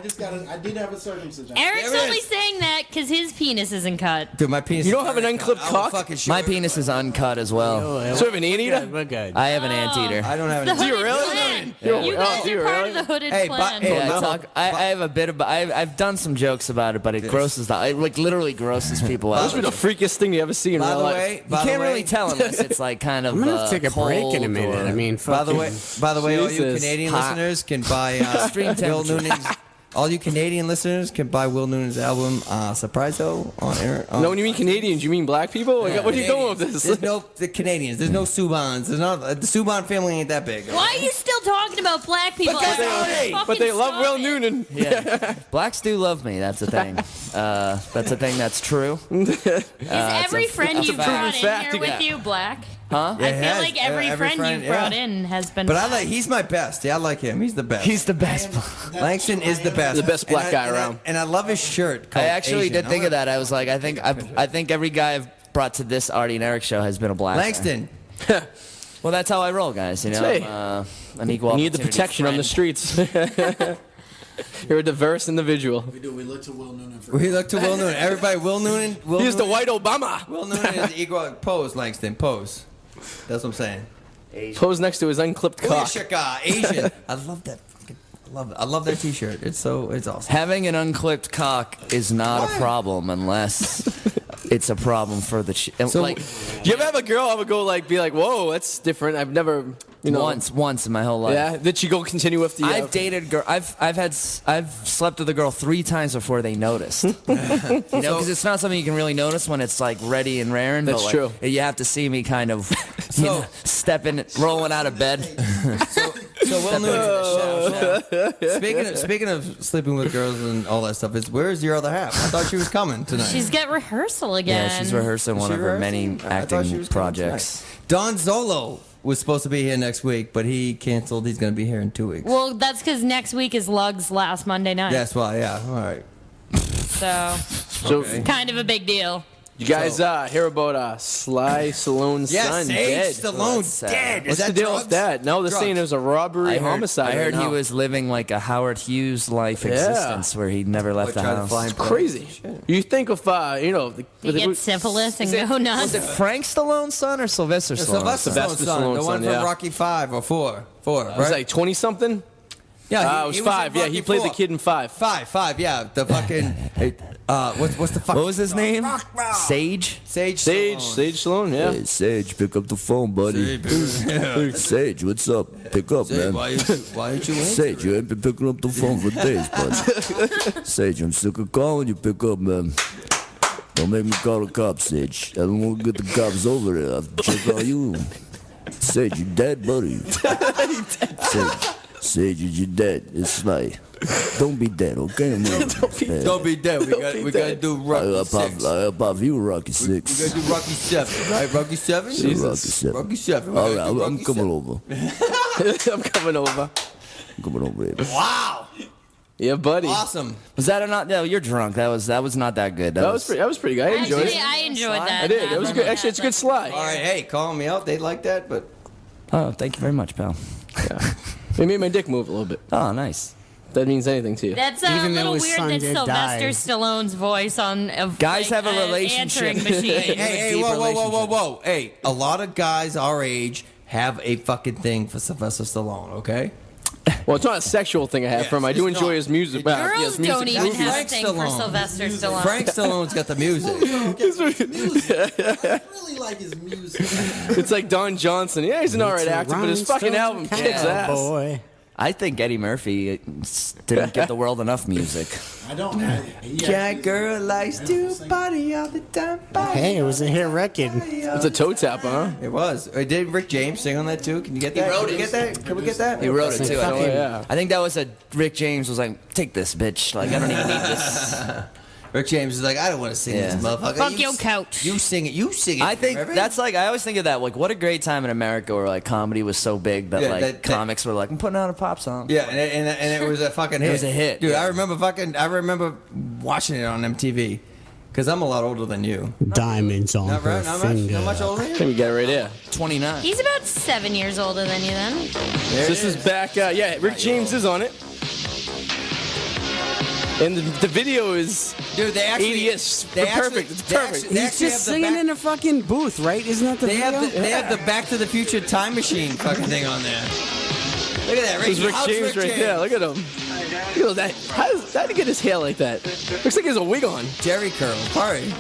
did have a circumcision. Eric's There it only is. saying that because his penis isn't cut. Dude, my penis. You don't is have an very unclipped cut. I will cock? fucking show My you. penis is uncut as well. So you have an anteater? We're good. I have an anteater. I don't have The an. you hooded really? clan. Yeah. You Oh, guys do you are part really? of the hooded Hey, clan. but- Yeah, no. I have a bit of. I've done some jokes about it, but it grosses the. It like literally grosses people out. This would be the freakiest thing you ever see in By real the life. way, You by the can't way, really tell unless it's like kind of. I'm gonna have to take a break in a cold minute. or- I mean, By the way, all you Jesus. Canadian Hot. listeners can buy Extreme Will temperature. Noonan's. All you Canadian listeners can buy Will Noonan's album Surpriso on air. No, when you mean Canadians, you mean black people? Like, what are you going with this? There's no the Canadians. There's no Subans. There's not the Suban family ain't that big. Why are you still talking about black people? Because Eric? they- But they love Fucking Will stop it. Noonan. Yeah, blacks do love me. That's a thing. That's a thing that's true. Is every friend it's a you proven brought in fact. here with Yeah. you black? Huh? Yeah, I it feel has. like every friend you brought in has been. But I black. like. He's my best. Yeah, I like him. He's the best. He's the best. Langston is the best. The best black And guy and around. And I love his shirt. I called actually Asian. did think of that. I was like, I think every guy I've brought to this Arty and Eric show has been a black guy. Langston. Well, that's how I roll, guys. You know, Hey. an equal. You need the opportunity protection on the friend. streets. You're a diverse individual. We do. We look to Will Noonan for. We look to Will Noonan. Everybody, Will Noonan. Will He's the Noonan, white Obama. Will Noonan is the equal. Pose, Langston. Pose. That's what I'm saying. Pose next to his unclipped cock. Shaka, Asian. I love that. I love that T-shirt. It's awesome. Having an unclipped cock is not a problem unless it's a problem for the So- like Do you ever have a girl ever go be like, whoa, that's different? I've never, once in my whole life. Yeah. Did she go continue with the? I've dated girl. I've slept with a girl 3 times before they noticed. You know, because it's not something you can really notice when it's like ready and raring. That's but, true. You have to see me kind of stepping, rolling out of bed. So Will Noonan. Speaking of sleeping with girls and all that stuff, where's your other half? I thought she was coming tonight. She's got rehearsal again. Yeah, she's rehearsing one of her many I thought she acting was coming projects. tonight. Don Zolo was supposed to be here next week, but he canceled. He's going to be here in 2 weeks. Well, that's because next week is Lug's last Monday night. That's why. Yeah. All right. So Kind of a big deal. you guys hear about Sly Stallone's son dead? Stallone's dead. What's the deal with that? No, they're saying it was a robbery, homicide. I heard right he now. was living like a Howard Hughes life existence where he never left the tried to house. fly It's crazy. You think of He gets syphilis and go nuts. Was it Frank Stallone's son or Sylvester Stallone? Sylvester Stallone, Stallone's the one son, from yeah. Rocky 5 or 4, It was right? like 20 something. Yeah, It was 5. Yeah, he played the kid in 5. 5. Yeah, the fucking. What's the fuck? What was his name? Sage? Sage Stallone, yeah. Hey, Sage, pick up the phone, buddy. Hey, Sage, what's up? Pick up, man. Why aren't you in? Sage, you ain't been picking up the phone for days, bud. Sage, I'm sick of calling you. Pick up, man. Don't make me call the cops, Sage. I don't want to get the cops over there. I'll check on you. Sage, you dead, buddy. Sage, you dead. It's like, don't be dead, okay? Don't be dead. We gotta do Rocky 6. I pop you Rocky 6. We gotta do Rocky 7, right? Rocky 7? Rocky 7. Rocky 7. All right, I'm coming over. I'm coming over. I'm coming over here. Wow. Yeah, buddy. Awesome. Was that or not? No, you're drunk. That was not that good. That was pretty good. I enjoyed Actually, it. I enjoyed that. I did. It was good. Actually, it's a good slide. All right, hey, calling me out. They like that, but. Oh, thank you very much, pal. Yeah. It made my dick move a little bit. Oh, nice. If that means anything to you. That's Even a though little his weird son that did Sylvester die. Stallone's voice on a Guys have a relationship. answering machine. Hey, deep whoa. Hey, a lot of guys our age have a fucking thing for Sylvester Stallone, okay? Well, it's not a sexual thing I have for him. I do it's enjoy not. his music. Girls yes, music. don't even That's have a Frank thing for Stallone. Sylvester Stallone. Frank Stallone's got the music. I really like his music. It's like Don Johnson. Yeah, he's an alright actor, but his fucking album kicks ass. Boy. I think Eddie Murphy didn't give the world enough music. I don't. That girl likes to party all the time. Hey, it was a hit record. It's a toe tap, huh? It was. Did Rick James sing on that too? Can you get that? wrote Can we it. get that? Can we get that? He wrote it too. Oh, yeah. I think that was Rick James was like, take this, bitch. Like, I don't even need this. Rick James is like, I don't want to sing Yeah. this motherfucker. Fuck You your s- couch. You sing it. You sing it. I think Reverend. that's like, I always think of that, like, what a great time in America where, like, comedy was so big that, Yeah, like, that- comics were like, I'm putting out a pop song. Yeah, and it was a fucking hit. was a hit, dude. yeah. I remember watching it on MTV, because I'm a lot older than you. Diamonds on Not her right? Not much. finger. Not much older than Let you. me get it right there. 29. He's about 7 years older than you then. There This it is back. Yeah, Rick James is on it. And the video is Dude, they actually. 80-ish. they Perfect. actually- It's they perfect. actually- they He's actually just have the singing back- in a fucking booth, right? Isn't that the They video? have the Back to the Future time machine fucking thing on there. Look at that, This is Rick How's James right there. Look at him. Look at that. How did he get his hair like that? Looks like he has a wig on. Jerry curl, party.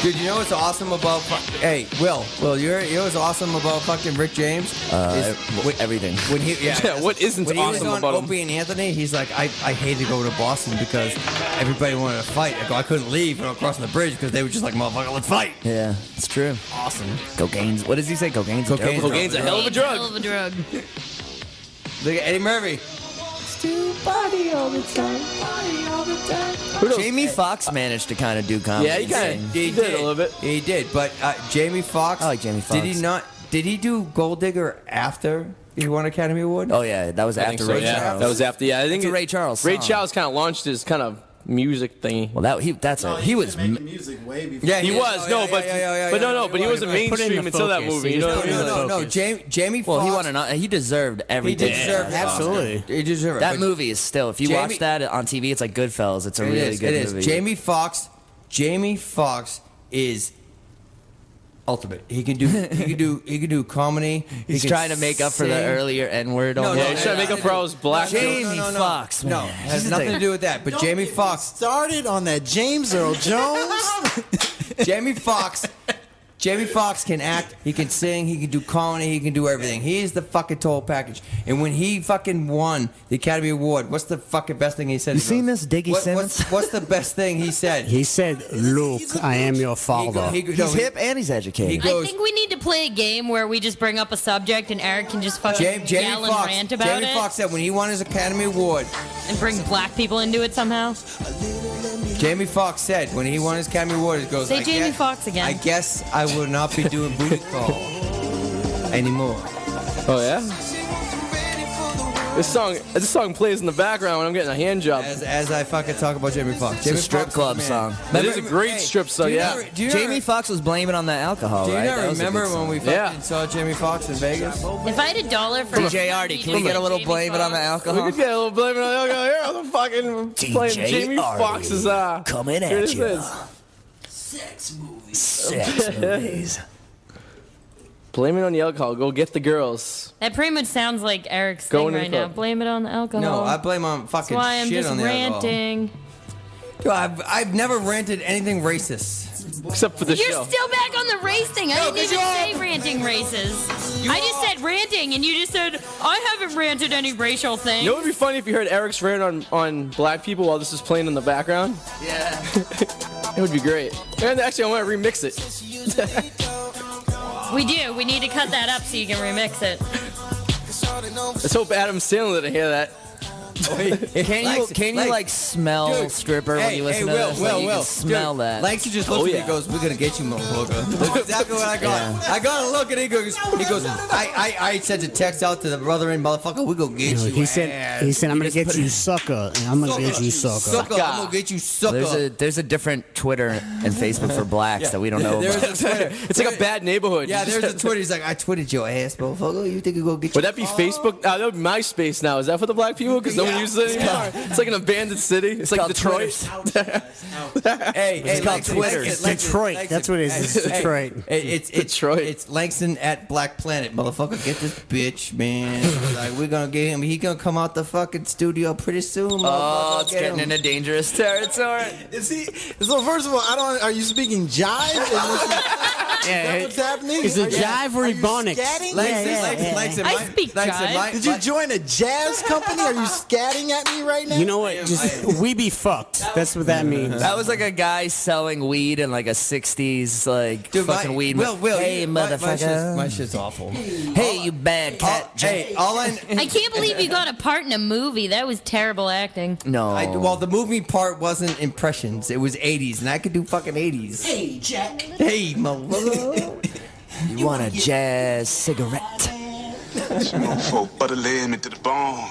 Dude, you know what's awesome about hey, Will, you know what's awesome about fucking Rick James? Everything. When he Yeah, what isn't when he was awesome on about him? Opie and Anthony, he's like, I hated to go to Boston because everybody wanted to fight. I couldn't leave when I was crossing the bridge because they were just like, motherfucker, let's fight. Yeah, it's true. Awesome. Cocaine's, what does he say? Cocaine's a Cocaine's dope? Cocaine's a hell of a Hell drug. of a drug. Look at Eddie Murphy. Who knows? Jamie Foxx managed to kind of do comedy. Yeah, he kind and of sing. did a little bit. He did, but Jamie Foxx. I like Jamie Did he Foxx. not? Did he do Gold Digger after he won Academy Award? Oh, yeah, that was I think after so, Ray yeah. Charles. That was after. Yeah, I think That's a Ray Charles Ray song. Charles kind of launched his kind of music thingy. Well, he was. music way before. Yeah, He was, no, but he wasn't Put it in mainstream the until that focus. movie. You know what I mean? No. Jamie Foxx. Well, he won he deserved every He day. deserved it. Absolutely. He deserved it. That But movie is still. If you Jamie- watch that on TV, it's like Goodfellas. It's a really good it is. movie. Jamie Foxx is ultimate. He can do comedy. He's He can trying to make up for the sing. earlier N word. No, Yeah, he's trying to make up for all his black Jamie jokes. Foxx, No, man. it has nothing to do with that. But Jamie Foxx, started on that James Earl Jones. Jamie Foxx can act, he can sing, he can do comedy, he can do everything. He is the fucking total package. And when he fucking won the Academy Award, what's the fucking best thing he said? You seen this, Diggy Simmons? What's the best thing he said? He said, "Luke, I am your father." He's hip and he's educated. He goes- I think we need to play a game where we just bring up a subject and Eric can just fucking Jamie yell and Foxx. rant about Jamie it Foxx said when he won his Academy Award, and bring black people into it somehow. Jamie Foxx said when he won his Academy Award, he goes, Say I Jamie guess- Foxx again. I guess I will not be doing booty call anymore. Oh yeah. This song plays in the background when I'm getting a hand job. As I fucking talk about Jamie Foxx. It's a Jamie strip Foxx club man. song. That is a great strip song. do you Yeah. not- do you Jamie not- Foxx was blaming on the alcohol, Do you right? not That was a remember good when song. we fucking Yeah. saw Jamie Foxx in Vegas? If I had $1 for DJ Arty, can we get a little blame it on the We alcohol? could get a little blaming on the alcohol here. I'm fucking playing DJ Jamie Arty. Foxx's Coming here at this you. is. Sex movies. Blame it on the alcohol. Go get the girls. That pretty much sounds like Eric's Going thing in right the now. club. Blame it on the alcohol. No, I blame on fucking That's why I'm shit just on the alcohol. ranting. Dude, I've never ranted anything racist. Except for the You're show. still back on the race thing. I didn't 'cause even you say are- ranting races. I just said ranting, and you just said, I haven't ranted any racial things. You know what would be funny if you heard Eric's rant on black people while this is playing in the background? Yeah. It would be great. And actually, I want to remix it. We do. We need to cut that up so you can remix it. Let's hope Adam Sandler didn't hear that. Can you like smell Dude, stripper when you listen to this? Like, you can smell that. Langston just looks Oh, at me yeah. and goes, "We're gonna get you, motherfucker." That's exactly what I got. Yeah. I got a look and he goes, I sent a text out to the brother and motherfucker, "We gonna get you." He said, "I'm gonna get you, sucker, and I'm gonna get you, sucker." Sucker, I'm gonna get you, sucker. There's a different Twitter and Facebook for blacks that we don't know There's about. a Twitter. It's like a bad neighborhood. Yeah, there's a Twitter. He's like, "I tweeted your ass, motherfucker. You think you gonna get you?" Would that be Facebook? That would be MySpace now. Is that for the black people? Because no one uses it anymore. It's like an abandoned city. It's like called Detroit. Hey, It's called Langston, Twitter. Langston, Detroit. Langston, That's what it is. It's hey, Detroit. It's Detroit. It's Langston at Black Planet, motherfucker. Get this bitch, man. Like we're gonna get him. He gonna come out the fucking studio pretty soon. Oh, motherfucker. it's Get getting him. into dangerous territory. Is he? So first of all, I don't. Are you speaking jive? Is that what's happening? It's a Are you- jive or are you ebonics? scatting? Langston, I speak jive. Did you join a jazz company? Are you scatting at me right now? You know what? Just we be fucked. That's what that means. That was like a guy selling weed in like a 60s like fucking weed. Will, hey, motherfucker. my shit's awful. Hey, you bad cat. Hey, all I can't believe you got a part in a movie. That was terrible acting. No. well, the movie part wasn't impressions. It was 80s, and I could do fucking 80s. Hey, Jack. Hey, motherfucker. You want a jazz cigarette? Mofo, butter lamb into the bone.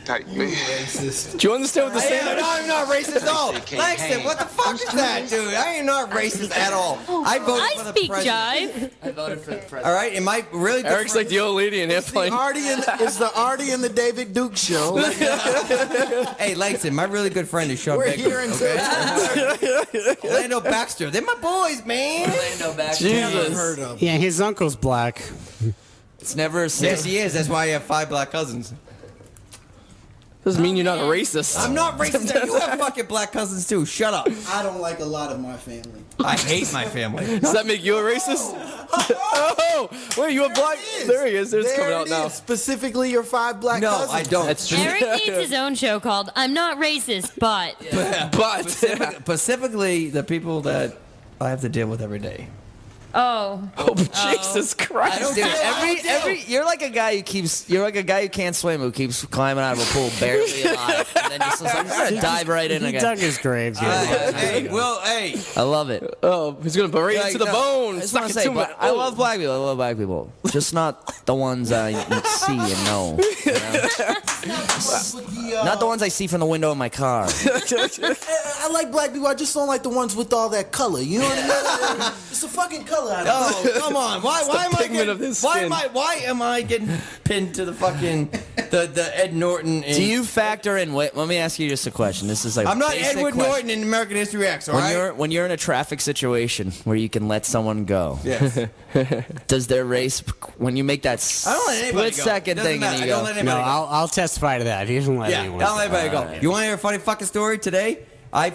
Tight man. Do you understand what they're saying? I'm not racist at all. Langston, what the fuck is that, dude? I am not racist at all. I voted I for the speak president. jive. I voted for the president. All right, am I really good Eric's like the old lady in Airplane. It's the Arty and the David Duke show. Hey, Langston, my really good friend is Sean We're Baker. here until Orlando Baxter. They're my boys, man. Orlando back. Jesus. heard of. Yeah, his uncle's black. It's never a Yes, sin. he is. That's why I have 5 black cousins. Doesn't mean you're not a racist. I'm not racist. You have fucking black cousins too. Shut up. I don't like a lot of my family. I hate my family. Does that make you a racist? Oh, wait, you a black? There he is. There's There coming it out now. is. Specifically, your 5 black No, cousins. I don't. That's true. Eric needs his own show called I'm Not Racist, but. But Specifically, the people that I have to deal with every day. Oh. Oh, Jesus Christ! Dude, you're like a guy who can't swim, who keeps climbing out of a pool barely alive, and then just like, I'm gonna dive right in He again. dug his grave. Hey, Will, hey. I love it. Oh, he's gonna berate Like, you to the no, bone. I just Suck want it to say, to but me. I love black people. I love black people. Just not the ones I see and know. You know? Not the ones I see from the window of my car. I like black people. I just don't like the ones with all that color. You know what I mean? It's a fucking color. Oh, come on. Why am I pigment getting, of his why skin. why am I getting pinned to the fucking the Ed Norton? Do you factor in? Wait, let me ask you just a question. This is like I'm not basic Edward question. Norton in American History X, all right? When you're in a traffic situation where you can let someone go, Yes. does their race when you make that I don't let anybody split go. second Doesn't thing matter. and I you don't go? let No, anybody go. I'll testify to that. He doesn't let Yeah, anyone. don't let anybody go. Alright. You want to hear a funny fucking story today? I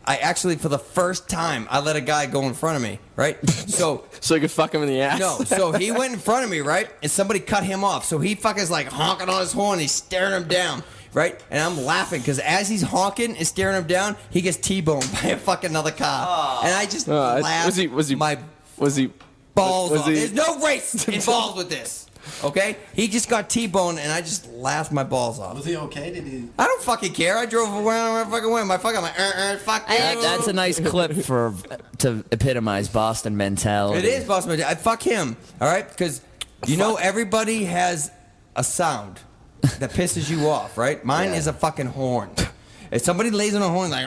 actually, for the first time, I let a guy go in front of me, right? So you can fuck him in the ass. No, so he went in front of me, right? And somebody cut him off. So he fucking like honking on his horn. He's staring him down, right? And I'm laughing because as he's honking and staring him down, he gets T-boned by a fucking another car. And I just laughed my Was he? balls was off. he- There's no race involved with this. Okay? He just got T-boned and I just laughed my balls off. Was he okay? Did he? I don't fucking care. I drove around where I fucking went. I'm like, fuck you. That's a nice clip to epitomize Boston mentality. It is Boston. I fuck him. All right, because you know everybody has a sound that pisses you off, right? Mine is a fucking horn. If somebody lays on a horn like,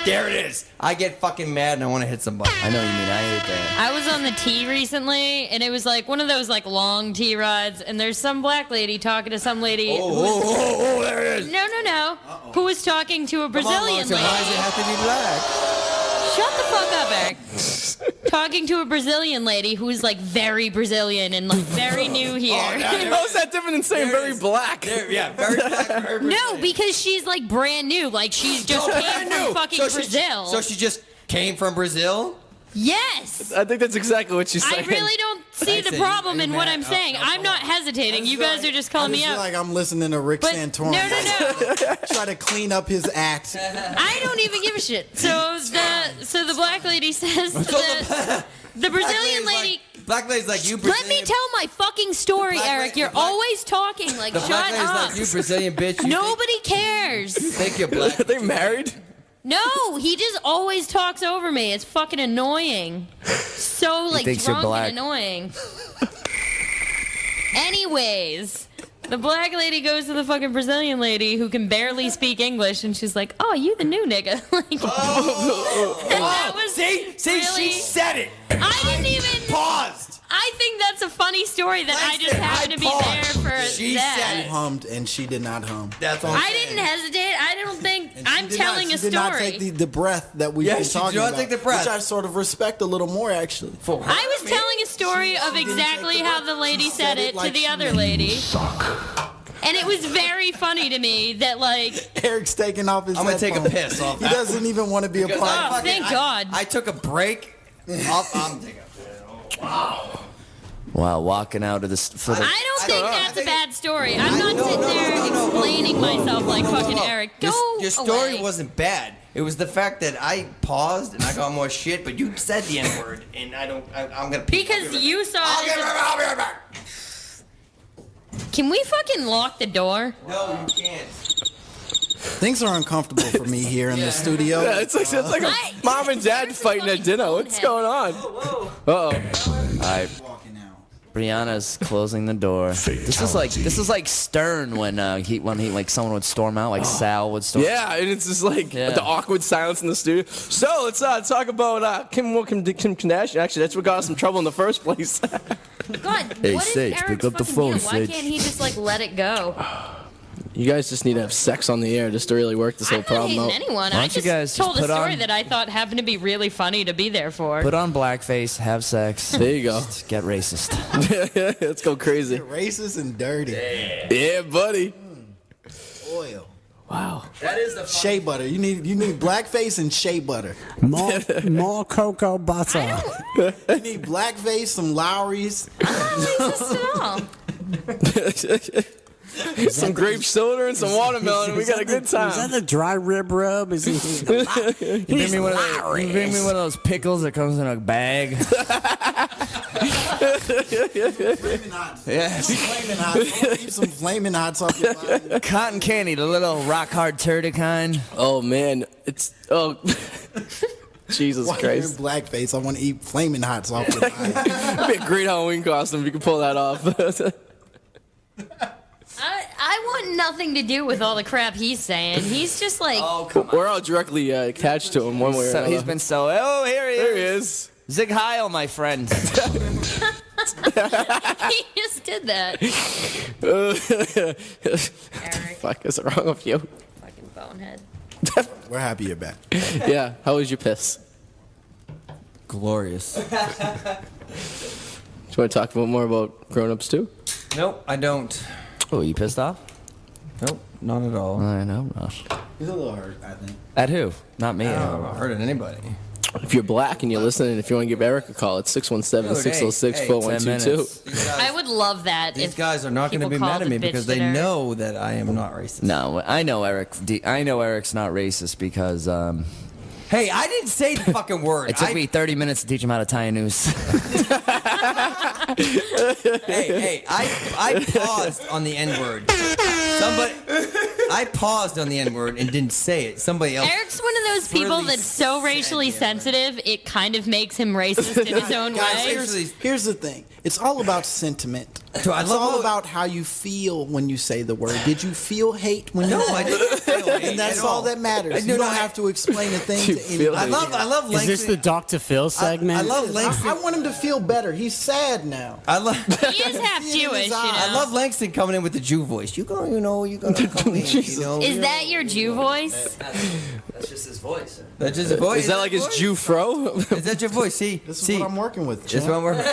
there it is. I get fucking mad and I want to hit somebody. I know what you mean. I hate that. I was on the T recently, and it was like one of those like long T rides, and there's some black lady talking to some lady. Oh, there it is. No. Who was talking to a Brazilian Why lady? does it have to be black? Shut the fuck up, Eric. Talking to a Brazilian lady who's like very Brazilian and like very new here. How is that different than saying There it very is. black? Yeah, very black. Very No, Brazilian. because she's like brand new. Like she's just came brand from new. fucking So Brazil. So she just came from Brazil? Yes. I think that's exactly what she's I saying. really don't see the say, problem you in what mad? I'm saying. Oh, I'm not hesitating. You guys are just calling I me feel out. like I'm listening to Rick But Santorum. no. Try to clean up his act. I don't even give a shit. So the black lady says that the Brazilian lady. Black lady's like, you Let Brazilian. me tell my fucking story, Black Eric. lady- You're the black- always talking. Like, The shut black lady's up. like, you Brazilian bitch. You Nobody cares. think you're black. Are they married? No, he just always talks over me. It's fucking annoying. So like thinks you're drunk black. and annoying. Anyways, the black lady goes to the fucking Brazilian lady who can barely speak English, and she's like, "Oh, you the new nigga?" Like, and that was See, really, she said it. I didn't even. Paused. I think that's a funny story that I just Langston, happened to be paused. there for She that. said it. Hummed and she did not hum. That's all I'm I saying. didn't hesitate. I don't think And she I'm did telling not, a she did not story. take the breath that we've Yeah, been she talking did not about, take the breath. which I sort of respect a little more actually. For her, I was me? telling a story of didn't exactly take the how breath. the lady She said said it it like to the she other meant lady. And it was very funny to me that, like, Eric's taking off his I'm gonna take a headphones. piss off He that. doesn't even want to be a Because part I of fucking- thank God. I took a break. I'm taking a piss. Wow, walking out of this for the. I don't think know. that's I think- a bad story. I'm not No, sitting no, there no, no. explaining myself like fucking Eric. Go Your story away. wasn't bad. It was the fact that I paused and I got more shit, but you said the N word, and I'm gonna. Because you saw I'll it. get as right back. Can we fucking lock the door? No, you can't. Things are uncomfortable for me here in the studio. Yeah, it's like a I- mom and dad Here's the fighting at fucking dinner. phone What's head. going on? Uh-oh. All right, Walking out. Brianna's closing the door. This is like Stern when like someone would storm out, like Sal would storm. Yeah, and it's just like Yeah. the awkward silence in the studio. So let's talk about Kim Kardashian. Actually, that's what got us in trouble in the first place. God, Hey, what is Sage, Eric's pick up the fucking phone, deal? Why Sage. can't he just like let it go? You guys just need to have sex on the air just to really work this whole I'm not problem hating out. anyone. Why I don't you just guys just told a put story on- that I thought happened to be really funny to be there for. Put on blackface, have sex, There you go. get racist. Let's go crazy. Racist and dirty. Yeah, buddy. Oil. Wow. That is the. Shea butter. You need blackface and shea butter. More cocoa butter. You need blackface, some Lowry's. I'm not racist at all. some grape soda and some watermelon. We got a good Is that time. the dry rib rub? Is he? You bring me one of those pickles that comes in a bag. Flaming Hots. Yes. Flaming Hots. Keep some Flaming Hots off your body. Cotton candy, the little rock hard turd kind. Oh man, it's Jesus While you're in Christ. blackface, I want to eat Flaming Hots off your body. It'd be a great Halloween costume if you could pull that off. I want nothing to do with all the crap he's saying. He's just like, We're all directly attached to him one way or So another. he's been so. Oh, here he is. There he is. Zig Heil, my friend. he just did that. Eric, Fuck is wrong with you? fucking bonehead. We're happy you're back. Yeah. How was your piss? Glorious. Do you want to talk more about grown-ups too? Nope, I don't. Oh, you pissed off? Nope, not at all. I know. Not. He's a little hurt, I think. At who? Not me. I don't hurt anybody. If you're black and you're listening, if you want to give Eric a call, it's 617-606-4122. I would love that. These if guys are not going to people be mad called at me and because bitched they at Eric. know that I am not racist. No, I know Eric. I know Eric's not racist because Hey, I didn't say the fucking word. it took me 30 minutes to teach him how to tie a noose. Hey, I paused on the N word. I paused on the N word and didn't say it. Somebody else. Eric's one of those people really that's so racially sensitive, it kind of makes him racist in his own Guys, way. here's the thing. It's all about sentiment. So I It's love all how- about how you feel when you say the word. Did you feel hate when you No, said I it? didn't feel hate And that's at all that matters. No, You no, don't I- have to explain a thing You to feel anybody. I love Is Langston. this the Dr. Phil segment? I love Langston. I want him to feel better. He's sad now. I love. He is half See it in his Jewish, you know. eyes. I love Langston coming in with the Jew voice. You're gonna come in. You know, Is that your Jew voice? That's just his voice. That's just a voice? Is that like his voice? Jew fro? Is that your voice? See, This is see. what I'm working with. That's champ. what I'm working.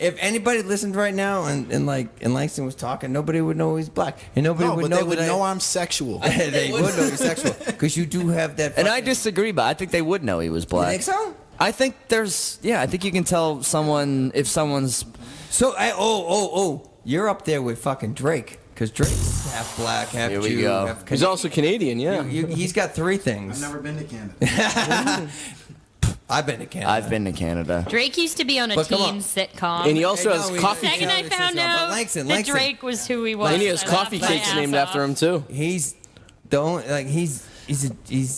If anybody listened right now and Langston was talking, nobody would know he's black, and nobody No, would but know they would that know I'm sexual. they would know he's sexual because you do have that. And I fucking- disagree, but I think they would know he was You black. think so? I think I think you can tell someone if someone's. So you're up there with fucking Drake because Drake's half black, half Here we Jew, go. half He's also Canadian, yeah. He's got three I've things. never been to Canada. I've been to Canada. I've been to Canada. Drake used to be on a But come on. teen sitcom. And he also Hey, has no, we- coffee. Second I found But out Langston- that Drake was who he was. And he has I coffee laughed my cakes ass named off. after him too. He's the only he's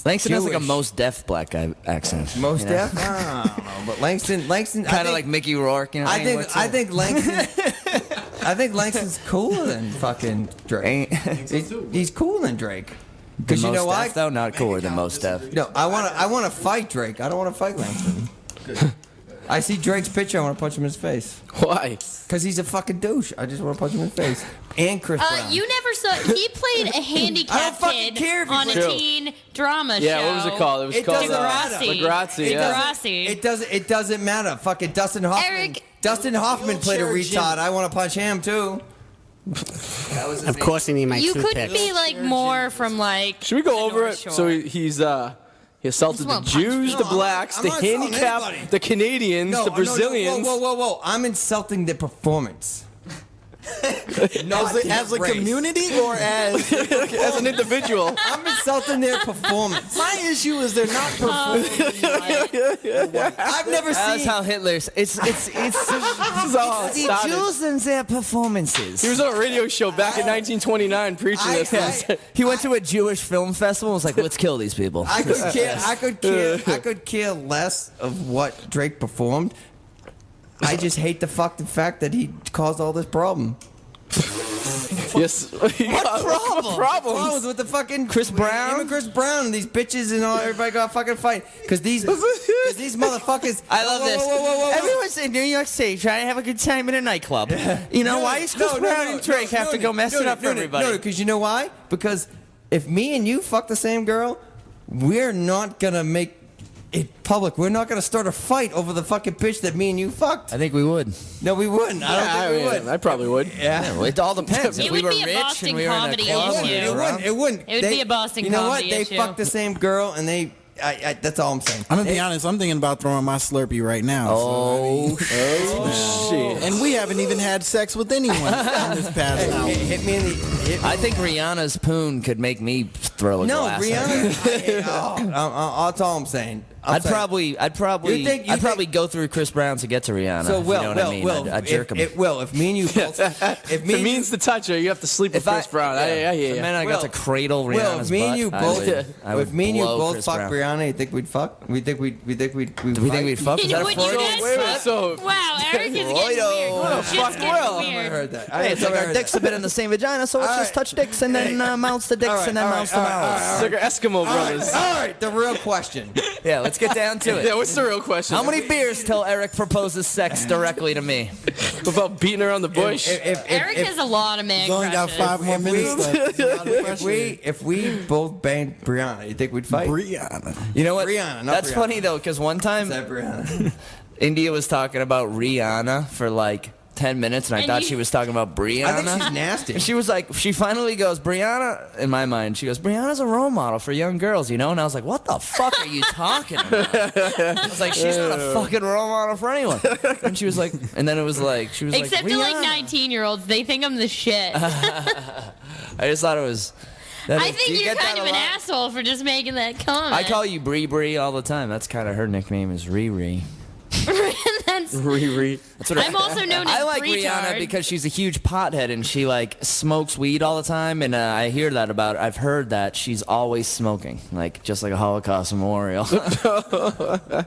Langston has like a Jewish. most deaf black guy accent. most you know? deaf. I don't know, but Langston, I Kind think- of like Mickey Rourke. You know, I think Langston's cooler than fucking Drake. He's cooler than Drake. Because you know why? Deaf, though, not cooler than most deaf. No, I want to fight Drake. I don't want to fight Langston. I see Drake's picture. I want to punch him in his face. Why? Because he's a fucking douche. I just want to punch him in the face. And Chris Brown. You never saw. He played a I don't handicapped fucking kid care if he on a plays- teen drama show. Yeah, what was it called? It was called Degrassi. Degrassi, It yeah. doesn't. It doesn't matter. Fucking Dustin Hoffman. Eric- Dustin Hoffman played a Wheelchair retard. Jimmy. I want to punch him too. Of course, he need my You could toothpick. be like more from like. Should we go the over North it? Shore. So he assaulted the won't punch Jews, me. the No, blacks, I'm the not assaulting handicapped, anybody. the Canadians, the Brazilians. Whoa. I'm insulting the performance. As a community or as As an individual. I'm insulting their performance. my issue is they're not performing. I've never That's seen. how Hitler's. It's This is how it started. and their performances. He was on a radio show back in 1929 preaching this. He went to a Jewish film festival and was like, let's kill these people. I could care less of what Drake performed. I just hate the fucking fact that he caused all this problem. Yes. What Problems problems? with the fucking Chris Brown? him and Chris Brown and these bitches and all. Everybody got a fucking fight because these motherfuckers. I love this. Whoa. Everyone's in New York City trying to have a good time in a nightclub. You know, why is Chris Brown and Drake have to go mess it up for everybody? No, because you know why? Because if me and you fuck the same girl, we're not gonna make it public. We're not gonna start a fight over the fucking bitch that me and you fucked. I think we would. No, we wouldn't. I don't think we would. I probably would. Yeah. Well, it all depends. It If we would were be a rich Boston and we were in a comedy club, issue. It wouldn't. It would be a Boston You know what? comedy They issue. fucked the same girl, and they That's all I'm saying. I'm gonna be honest. I'm thinking about throwing my Slurpee right now. Oh, shit. And we haven't even had sex with anyone in this past hour. Hit me in the. I think Rihanna's poon could make me throw a No, glass. at her. Rihanna. That's all I'm saying. I'd probably go through Chris Brown to get to Rihanna. So, if you know what I mean? I'd jerk him. If me and you both, if If it means to touch her, you have to sleep with Chris Brown. I hear you. Man, I got to cradle Rihanna's Well, if me and you butt, both, I would if me and you blow both Chris fuck Brown. Rihanna, you think we'd fuck? We think we'd Do we think we'd fuck? Is that a Would you Freudian? guys Wait, fuck? so- Wow, Eric is getting weird. It's just getting I weird. heard that. Hey, it's like our dicks have been in the same vagina, so let's just touch dicks and then mounts the dicks and then mounts the mouths. It's like our Eskimo brothers. All right, the real question. Yeah, let's get down to it. Yeah, what's the real question? How many beers till Eric proposes sex directly to me? About beating around the bush? Eric has a lot of man He's only got crushes. 5 more minutes left. If we both banged Brianna, you think we'd fight? Brianna. You know what? Rihanna, not That's Brianna. funny though, because one time Is that Brianna? India was talking about Rihanna for like 10 minutes, and I And thought you- she was talking about Brianna. I think she's nasty. And she was like, she finally goes, Brianna, in my mind, she goes, Brianna's a role model for young girls, you know? And I was like, what the fuck are you talking about? I was like, she's not a fucking role model for anyone. And she was like, and then it was like, she was Except like, to like Rihanna. 19-year-olds, they think I'm the shit. I just thought it was. I do think you you're get that kind of a an lot? asshole for just making that comment. I call you Bree Bree all the time. That's kind of her nickname is Riri. That's, Riri. That's what I'm also known as I like retard. Rihanna because she's a huge pothead and she like smokes weed all the time, and I hear that about her. I've heard that she's always smoking, like just like a Holocaust memorial. To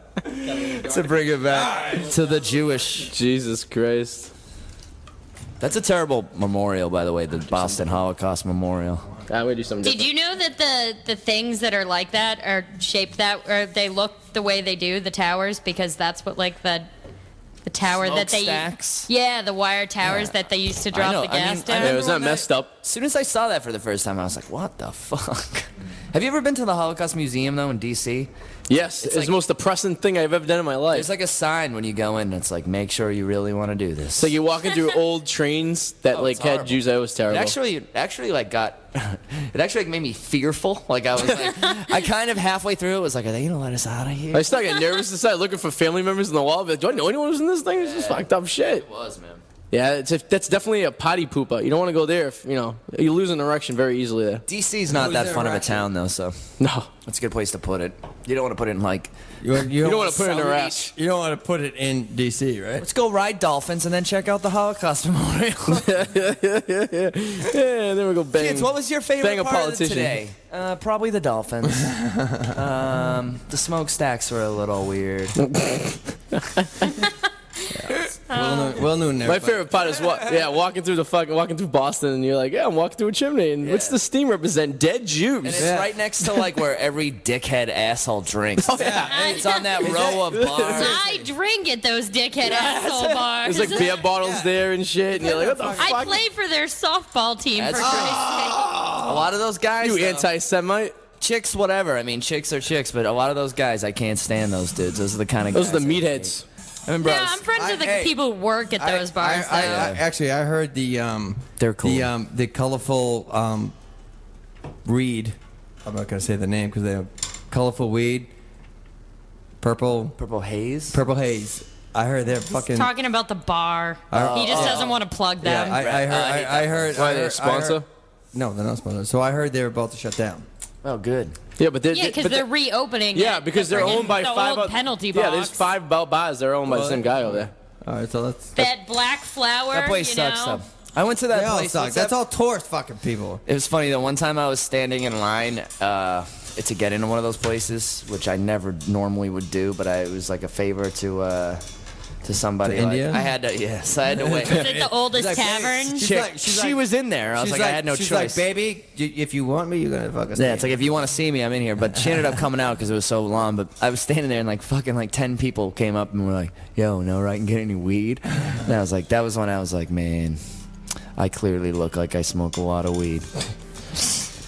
bring it back to the Jewish. Jesus Christ. That's a terrible memorial, by the way, the Boston Holocaust Memorial. I would do something Did different. you know that the things that are like that are shaped that, or they look the way they do, the towers, because that's what like the tower that they Smokestacks? Yeah, the wire towers that they used to drop know, the I gas mean, down. Yeah, it was not messed up. As soon as I saw that for the first time, I was like, what the fuck? Have you ever been to the Holocaust Museum, though, in D.C.? Yes, it's like- the most depressing thing I've ever done in my life. There's like a sign when you go in, it's like, make sure you really want to do this. It's like you're walking through old trains that like it's had horrible. Jews. That was terrible. It actually like got, it actually like made me fearful. Like I was like, I kind of halfway through it was like, are they gonna let us out of here? I started getting nervous inside, looking for family members in the wall. Like, do I know anyone who's in this thing? It's just fucked up shit. It was, man. Yeah, that's definitely a potty pooper. You don't want to go there if, you lose an erection very easily there. DC's not Who's that their fun of a direction? town though, so No. that's a good place to put it. You don't want to put it in like, You don't wanna put it in a rash. You don't want to put it in D.C., right? let's go ride dolphins and then check out the Holocaust Memorial. Yeah, there we go. Bang. Kids, what was your favorite Bang a part of politician. today? Probably the dolphins. The smokestacks were a little weird. Well known there. My favorite part is walking through Boston, and you're like, yeah, I'm walking through a chimney, and what's the steam represent? Dead Jews. And it's right next to like where every dickhead asshole drinks. It's on that row of bars. I drink at those dickhead asshole bars. There's like beer bottles there and shit, and you're like, what the I fuck? play for their softball team, That's for Christ's A lot of those guys. You though, anti-Semite? chicks, whatever. I mean, chicks are chicks, but a lot of those guys, I can't stand those dudes. Those are the kind of Those guys. are the meatheads. I mean, bro, sake. Yeah, I'm friends with the hey, people who work at those bars. though. Actually, I heard the They're cool. the colorful reed. I'm not gonna say the name because they have colorful weed. Purple Purple Haze. haze. I heard they're fucking. Talking about the bar. He just doesn't want to plug them. Yeah, I heard. Why I they heard- a sponsor? No, they're not sponsored. So I heard they were about to shut down. Oh, good. Yeah, but Yeah, because they're reopening. yeah, it, because the they're friggin- owned by the five. old penalty Yeah, box. there's 5 bars. They're owned by the same guy over there. All right, so that's. That black flower. That place you sucks, know? though. I went to that They all place. suck. what's That's that- all tourist fucking people. It was funny though. One time I was standing in line to get into one of those places, which I never normally would do, but it was like a favor to somebody. To like, India? I had to. Yes, I had to wait. Is it the oldest She's like, tavern? she's Chick, like- she's she like- was in there. I was She's like, I had no she's choice. like, baby, if you want me, you're gonna fucking. Yeah, it's like if you want to see me, I'm in here. But she ended up coming out because it was so long. But I was standing there and like fucking like 10 people came up and were like, "Yo, no, right? Can get any weed?" And I was like, that was when I was like, man, I clearly look like I smoke a lot of weed.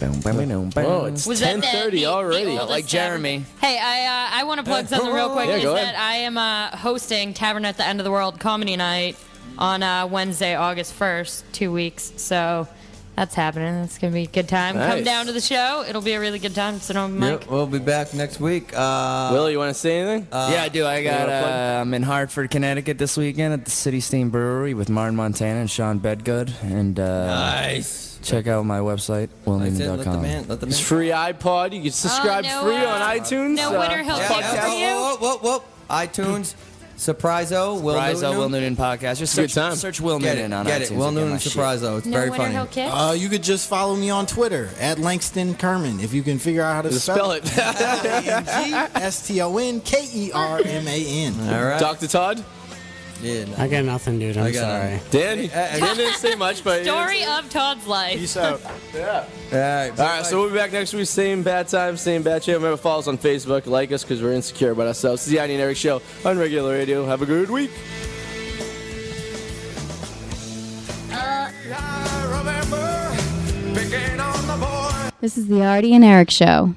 Oh, it's Was that 10:30 the already. oldest Like Jeremy. tavern? Hey, I want to plug something real quick. Yeah, is go that ahead. I am hosting Tavern at the End of the World Comedy Night on Wednesday, August 1st, 2 weeks. So That's happening. It's gonna be a good time. Come Nice. down to the show. It'll be a really good time. So don't Mike. Yep, we'll be back next week. Will, you want to say anything? Yeah, I do. I got. wanna plug? I'm in Hartford, Connecticut this weekend at the City Steam Brewery with Martin Montana and Sean Bedgood. And Nice. check out my website, Let the willnoonan.com. man. Let the man. It's free iPod. You can subscribe no, free on iTunes. no winner he'll Yeah, pick yeah, for you. whoa. iTunes, Surpriso, Will Surpriso, Noonan. Will Noonan podcast. Just Good search, time. search Will Get Noonan it, on get iTunes. it. Will and get Noonan my shit. Surpriso. It's No very winner funny. he'll kick. You could just follow me on Twitter at Langston Kerman if you can figure out how to Spell it. LANGSTONKERMAN. All right. Dr. Todd? Yeah, no. I got nothing, dude. I'm I got sorry. Dan? Dan didn't say much, but... Story of Todd's life. Peace out. All right. All right, so we'll be back next week. Same bad time, same bad channel. Remember, follow us on Facebook. Like us because we're insecure about ourselves. This is the Arty and Eric Show on regular radio. Have a good week. This is the Arty and Eric Show.